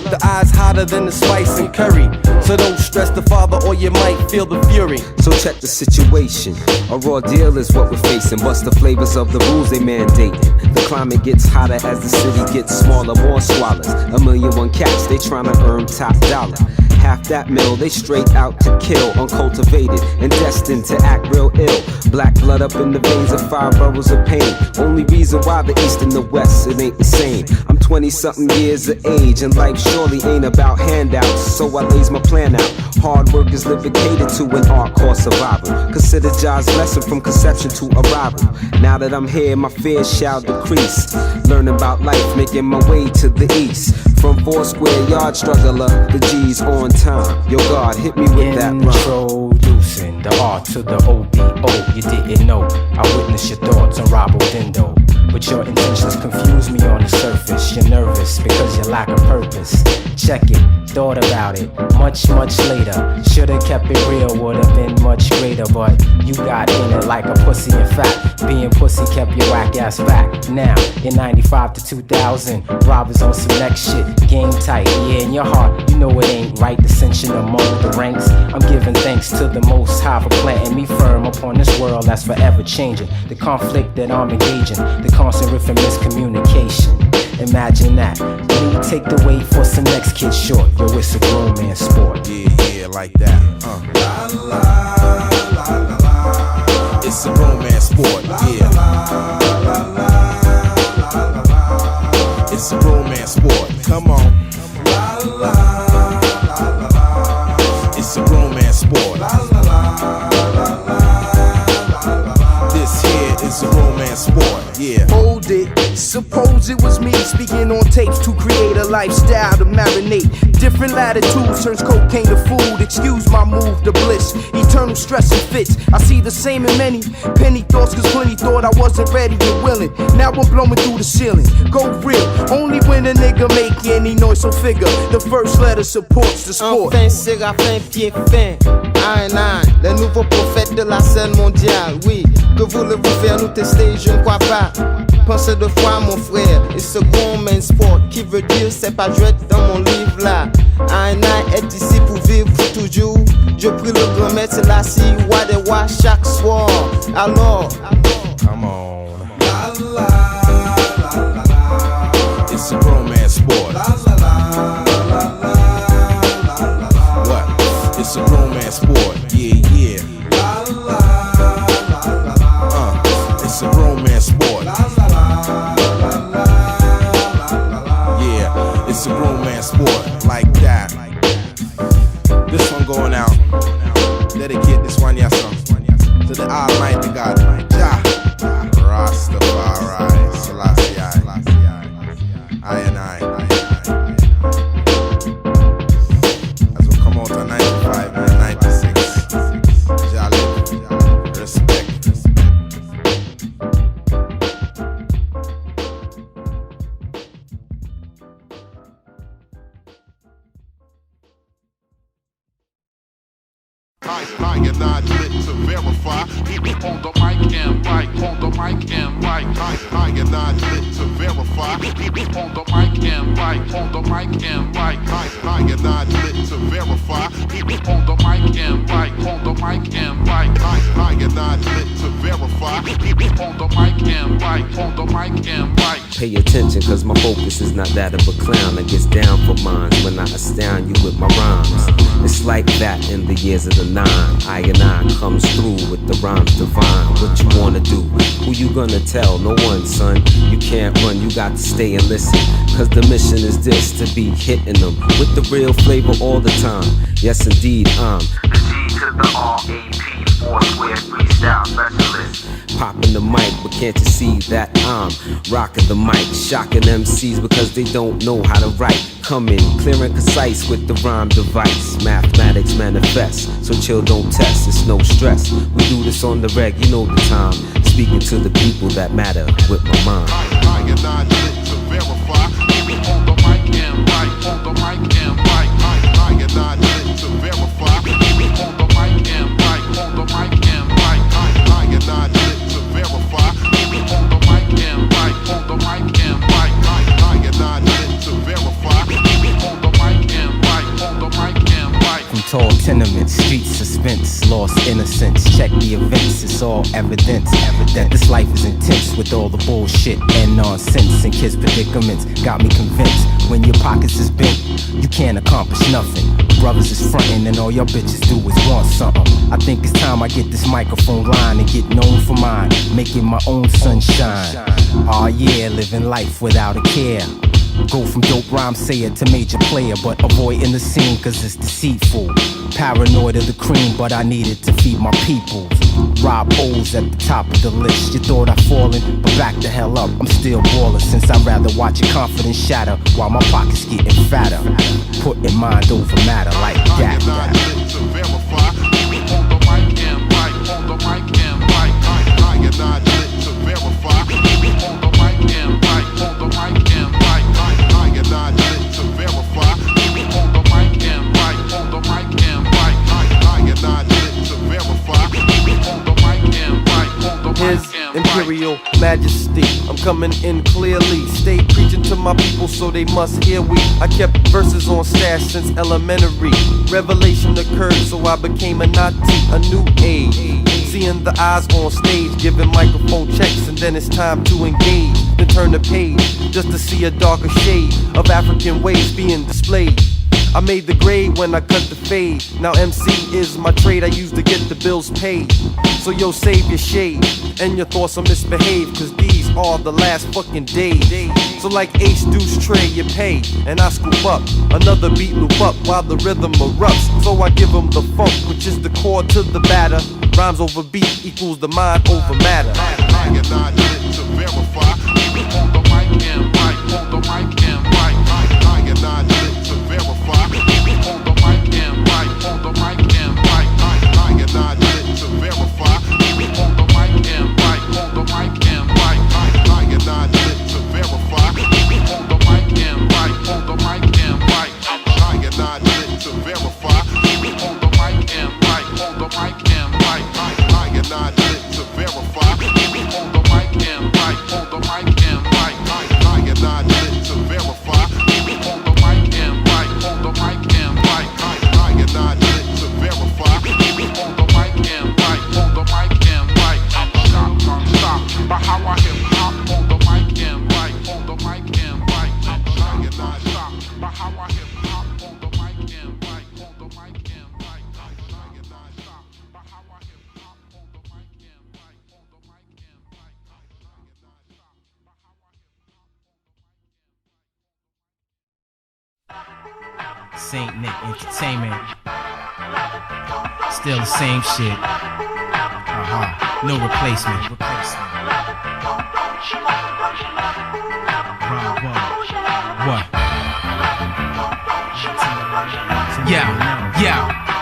The eyes hotter than the spice and curry. So don't stress the father or you might feel the fury. So check the situation. A raw deal is what we're facing. Bust the flavors of the rules they mandating. The climate gets hotter as the city gets smaller. More swallows, 1,000,001 cats, they tryna earn top dollar. Half that mill, they straight out to kill. Uncultivated and destined to act real ill. Black blood up in the veins of 5 boroughs of pain. Only reason why the east and the west, it ain't the same. I'm 20-something years of age, and life surely ain't about handouts. So I lays my plan out. Hard work is catered to an art called survival. Consider Jah's lesson from conception to arrival. Now that I'm here, my fears shall decrease. Learning about life, making my way to the east. From 4 square yard struggler, the G's on time. Yo God, hit me with that rhyme. Introducing the R to the OBO. You didn't know. I witnessed your thoughts on Robo Dindo. But your intentions confuse me on the surface. You're nervous because you lack a purpose. Check it, thought about it much later. Should've kept it real, would've been much greater. But you got in it like a pussy. In fact, being pussy kept your whack ass back. Now, in 95 to 2000, robbers on some next shit. Game tight, yeah, in your heart, you know it ain't right. Dissension among the ranks. I'm giving thanks to the Most High for planting me firm upon this world that's forever changing. The conflict that I'm engaging, the constant riff and miscommunication. Imagine that. Me take the weight for some next kid short. Yo, it's a grown man sport. Yeah, like that. La la la la la. It's a grown man sport. Yeah. La la la la la. It's a grown man sport. Come on. La la la la. It's a grown man sport. La la la la. This here is a grown man sport. Yeah. Hold it. Suppose it was me speaking on tapes to create a lifestyle to marinate. Different latitudes turns cocaine to food. Excuse my move to bliss. Eternal stress and fits. I see the same in many penny thoughts, cause plenty thought I wasn't ready and willing. Now I'm blowing through the ceiling. Go real. Only when a nigga make any noise, so figure the first letter supports the sport. Enfin, Séraphin, pied fin. INI, les nouveaux prophètes de la scène mondiale. Oui, que voulez-vous faire nous tester? Je ne crois pas. Pensez deux fois mon frère, et ce gros main sport qui veut dire c'est pas jouet dans mon livre là. INI est ici pour vivre pour toujours. Je prie le grand maître Selassie, wa de wa chaque soir. Alors, come on. La la la la la. It's a grown man sport. La la la la la la la. What? It's a grown man sport. Yeah, yeah. La la la la la. It's a grown man sport. La la la la la. Yeah, it's a grown man sport like that. This one going out. Dedicate this one, yes, to the Almighty God, Jah, Rastafari, Selassie, INI. As we come out on 95 and 96, Jah live, respect. I am not lit to verify. On the mic and mic, on the mic and mic. I am not lit to verify. On the mic and mic, on the mic and mic. I am not lit to verify. On the mic and mic, on the mic and mic. I am not lit to verify. On the mic and mic, on the mic and mic. Pay attention, cause my focus is not that of a clown that gets down for mine when I astound you with my rhymes. It's like that in the years of the 9. INI comes through with the rhymes divine. What you wanna do? Who you gonna tell? No one, son. You can't run, you got to stay and listen. Cause the mission is this, to be hitting them with the real flavor all the time. Yes indeed, I'm the G to the R-A-P, 4 square freestyle specialist. Popping the mic, but can't you see that I'm rocking the mic, shocking MCs because they don't know how to write. Come in, clear and concise with the rhyme device. Mathematics manifest, so chill, don't test, it's no stress. We do this on the reg, you know the time. Speaking to the people that matter with my mind. I am not lit to verify. On the mic and mic, on the mic and mic. I am not lit to verify. On the mic and mic, on the mic and mic. I am not lit to verify. On the mic and mic, on the mic and mic. I am not lit to verify. On the mic and mic, on the mic and mic. From tall tenements, street suspense, lost innocence. Check the events, it's all evidence. That this life is intense with all the bullshit and nonsense and kids' predicaments. Got me convinced when your pockets is bent, you can't accomplish nothing. Brothers is frontin' and all your bitches do is want something. I think it's time I get this microphone line and get known for mine, making my own sunshine. Aw yeah, living life without a care. Go from dope rhyme sayer to major player, but avoiding the scene cause it's deceitful. Paranoid of the cream, but I needed to feed my people. Rob O's at the top of the list. You thought I'd fallen, but back the hell up. I'm still ballin' since I'd rather watch your confidence shatter while my pockets getting fatter. Putting mind over matter like that. His Imperial Majesty, I'm coming in clearly. Stay preaching to my people so they must hear we. I kept verses on stash since elementary. Revelation occurred so I became a Nazi, a new age. Seeing the eyes on stage, giving microphone checks, and then it's time to engage. Then turn the page, just to see a darker shade of African ways being displayed. I made the grade when I cut the fade. Now MC is my trade, I use to get the bills paid. So yo, save your shade and your thoughts are misbehaved, cause these are the last fucking days. So like H Deuce Trey, you pay, and I scoop up another beat loop up while the rhythm erupts. So I give them the funk, which is the core to the batter. Rhymes over beat equals the mind over matter. I am not lit to verify. On the mic and mic, on the mic and mic. I am not lit to verify. On the mic and mic, on the mic and mic. I am not lit to verify. On the mic and mic, on the mic and mic. I am not lit to verify. On the mic and mic, on the mic and mic. I am not lit to verify. On the mic and mic, on the mic and mic. I am not lit to verify. On the mic and mic, on the mic and mic. I am not lit to verify. On the mic and mic, on the mic and mic. I am not lit to verify. On the mic and mic, on the mic and mic. I'm shocked by how I hip hop on the mic and mic, on the mic and mic. I am not shocked by how I hip hop on the mic and mic, on the mic and mic. I am not shocked by how I hip hop on the mic and mic, on the mic and mic. I am not shocked by how I hip hop on the mic. Saint Nick Entertainment. Still the same shit. No replacement. What?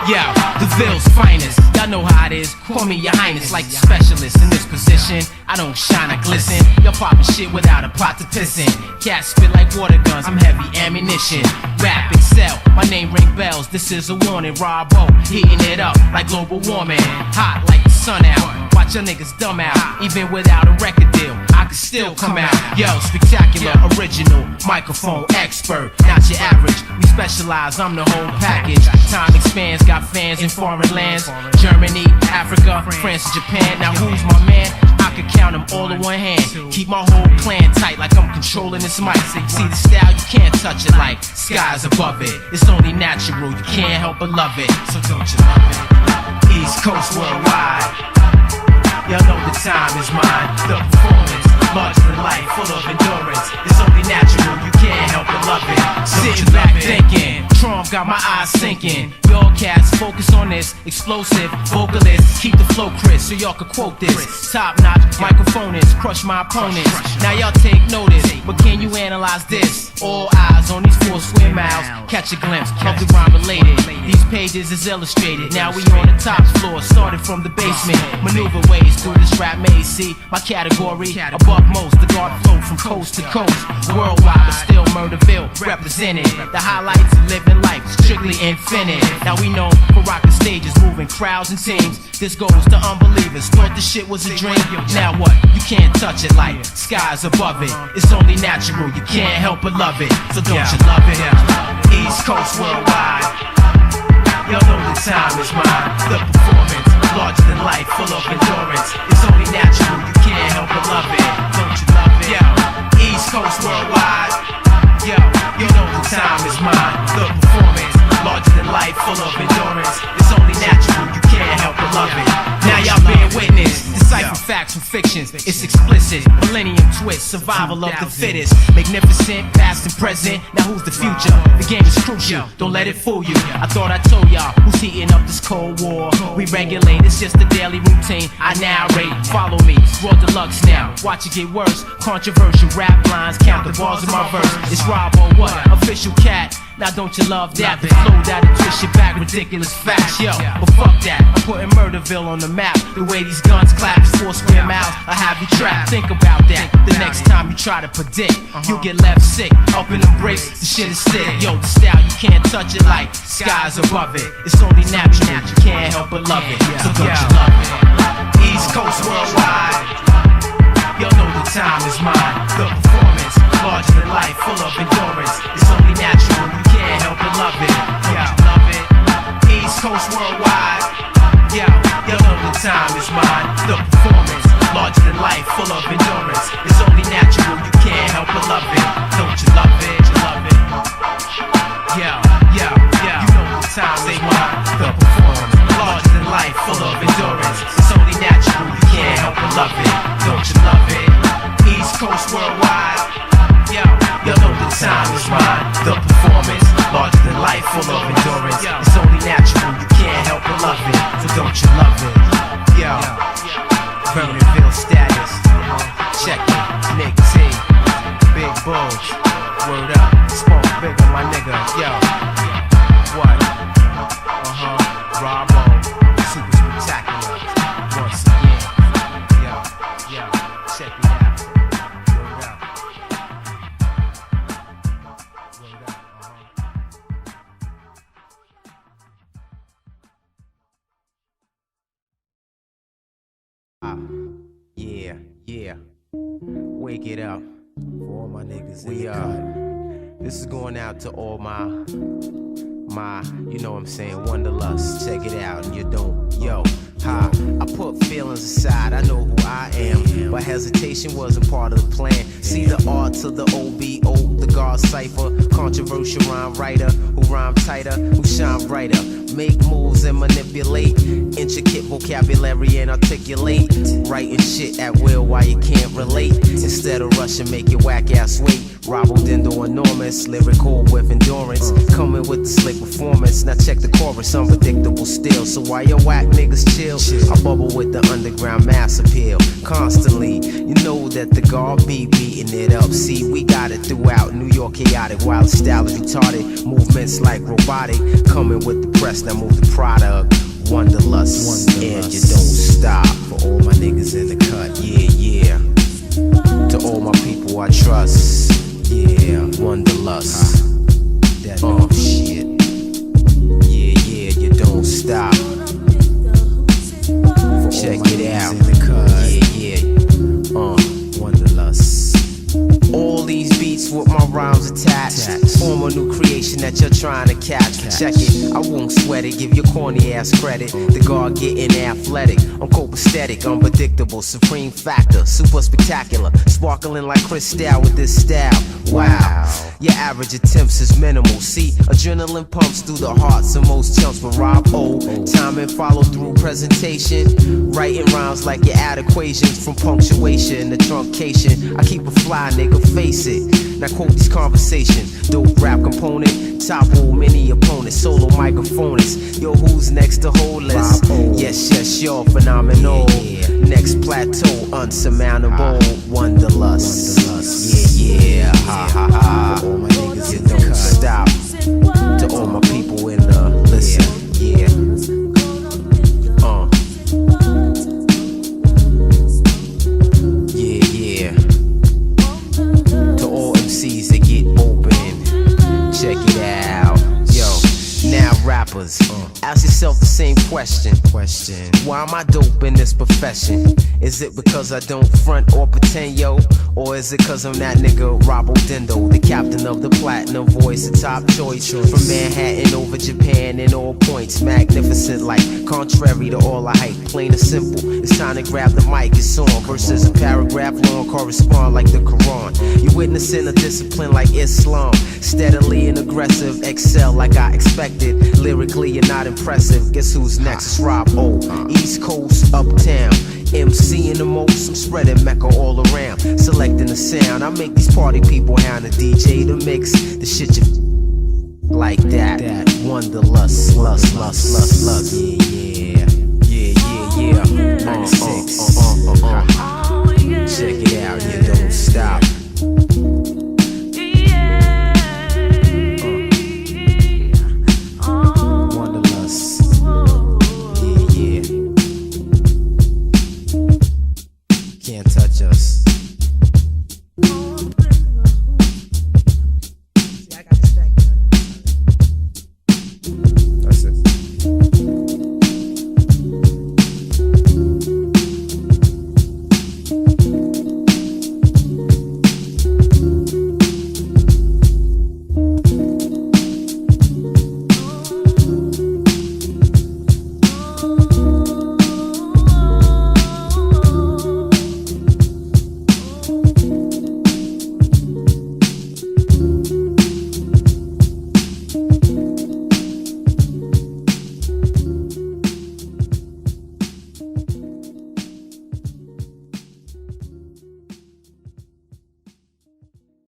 Yo, the Ville's finest. Y'all know how it is. Call me your highness, like the specialist in this position. I don't shine, I glisten. Y'all poppin' shit without a pot to piss in. Cats spit like water guns, I'm heavy ammunition. Rap, excel, my name ring bells. This is a warning, Rob-O, heating it up like global warming. Hot like the sun out. Watch your niggas dumb out. Even without a record deal, I can still come out. Yo, spectacular, original, microphone expert. Not your average, we specialize, I'm the whole package. Time expands, got fans in foreign lands. Germany, Africa, France, and Japan. Now who's my man? I could count them all in one hand. Keep my whole clan tight like I'm controlling this mic. See the style, you can't touch it like skies above it. It's only natural, you can't help but love it. So don't you love it? East Coast worldwide. Y'all know the time is mine. The performance, larger than life, full of endurance. It's only natural, you can't help but love it. Sitting back thinking, Trump got my eyes sinking. Y'all cats focus on this, explosive vocalists. Keep the flow crisp so y'all can quote this. Top notch microphonists, crush my opponents. Now y'all take notice, but can you analyze this? All eyes on these 4 square miles. Catch a glimpse of the rhyme related. These pages is illustrated. Now we on the top floor, started from the basement. Maneuver ways through this rap maze. See my category above most. The guard flow from coast to coast. Worldwide, but still Murderville represented. The highlights of living life, strictly infinite. Now we know for rocking stages, moving crowds and teams. This goes to unbelievers. Thought this shit was a dream. Now what? You can't touch it like skies above it. It's only natural, you can't help but love it. So don't you love it? East Coast worldwide. Y'all know the time is mine. The performance, larger than life, full of endurance. It's only natural, you can't help but love it. Don't you love it? Yo, East Coast worldwide. Yo, you know the time is mine. The performance, larger than life, full of endurance. It's only natural, you can't help but love it. Now y'all bear witness, decipher facts from fictions. It's explicit, millennium twist, survival of the fittest. Magnificent, past and present. Now who's the future? The game is crucial, don't let it fool you. I thought I told y'all who's heating up this cold war. We regulate, it's just a daily routine. I narrate, follow me, raw deluxe now. Watch it get worse, controversial rap lines. Count the bars in my verse. It's Rob or what? Official cat. Now don't you love that? The flow that'll twist your back, ridiculous facts, yo. But fuck that, I'm putting Murderville on the map. The way these guns clap, 4 square miles, I have you trapped. Think about that. The next time you try to predict, you'll get left sick. Up in the bricks, the shit is sick. Yo, the style you can't touch it like skies above it. It's only natural, you can't help but love it. So don't you love it? East Coast worldwide, y'all know the time is mine. The performance, larger than life, full of endurance. It's only natural, you can't help but love it. Yeah, love it. East Coast worldwide, yeah, y'all know the time is mine. The performance, larger than life, full of endurance. It's only natural, you can't help but love it. Don't you love it? You love it? Yeah, yeah, yeah. You know the time is mine. The performance, larger than life, full of endurance. It's only natural, you can't help but love it. Don't you love it? East Coast worldwide, yeah, you know the time is mine. The performance, larger than life, full of endurance. It's only natural, you can't help but love it. So don't you love it? Yo, Vernonville status, check it, Nick T, Big Bulls, word up, smoke bigger, my nigga, yo. What? Bravo, super spectacular, once again, yo, check it out. Yeah, yeah. Wake it up. For all my niggas this is going out to all my, you know what I'm saying, wanderlust. Check it out, and you don't, yo. I put feelings aside, I know who I am, but hesitation wasn't part of the plan. See the R to the OBO, the guard cipher, controversial rhyme writer, who rhyme tighter, who shine brighter, make moves and manipulate, intricate vocabulary and articulate, writing shit at will while you can't relate, instead of rushing make your whack ass wait. Robbled into enormous, lyrical with endurance, coming with the slick performance. Now check the chorus, unpredictable still. So while your whack niggas chill, I bubble with the underground mass appeal. Constantly, you know that the guard be beating it up. See, we got it throughout New York, chaotic, wild style is retarded, movements like robotic, coming with the press. Now move the product, wanderlust, and you don't stop. For all my niggas in the cut, yeah, yeah. To all my people I trust. Yeah, wanderlust. Shit. Yeah, yeah, you don't stop. Check it out. Yeah, yeah. Wanderlust. All these beats with my rhymes attached. Form a new creation that you're trying to catch. Check it, I won't sweat it. Give your corny ass credit. The guard getting athletic. I'm copacetic, unpredictable, supreme factor, super spectacular, sparkling like crystal with this style. Wow, your average attempts is minimal. See, adrenaline pumps through the hearts of most chumps. But Rob O, time and follow through presentation, writing rhymes like you add equations from punctuation to truncation. I keep a fly, nigga, face it. Now quote these conversations. Dope rap component, topple many opponents, solo microphonists. Yo, who's next to hold list? Yes, yes, you're phenomenal. Next plateau, unsurmountable. Wanderlust. Yeah, yeah, ha ha ha. For all my niggas, you don't stop. To all my people in the listen, yeah. Yeah, yeah. To all MCs that get open, check it out. Yo, now rappers, ask yourself the same question. Why am I dope in this profession? Is it because I don't front or pretend, yo? Or is it cause I'm that nigga Robo Dendo, the captain of the platinum voice, a top choice from Manhattan over Japan in all points, magnificent like contrary to all I hype, plain and simple. It's time to grab the mic, it's on. Verses a paragraph long correspond like the Quran. You're witnessing a discipline like Islam, steadily and aggressive, excel like I expected. Lyrically you're not impressive. Guess who's next? It's Rob O, East Coast, uptown, MC in the most, I'm spreading Mecca all around. Selecting the sound, I make these party people hound the DJ to mix the shit you like that. Wanderlust, lust. Yeah. 96. Check it out, you don't stop. Wanderlust. Yeah. Can't touch us.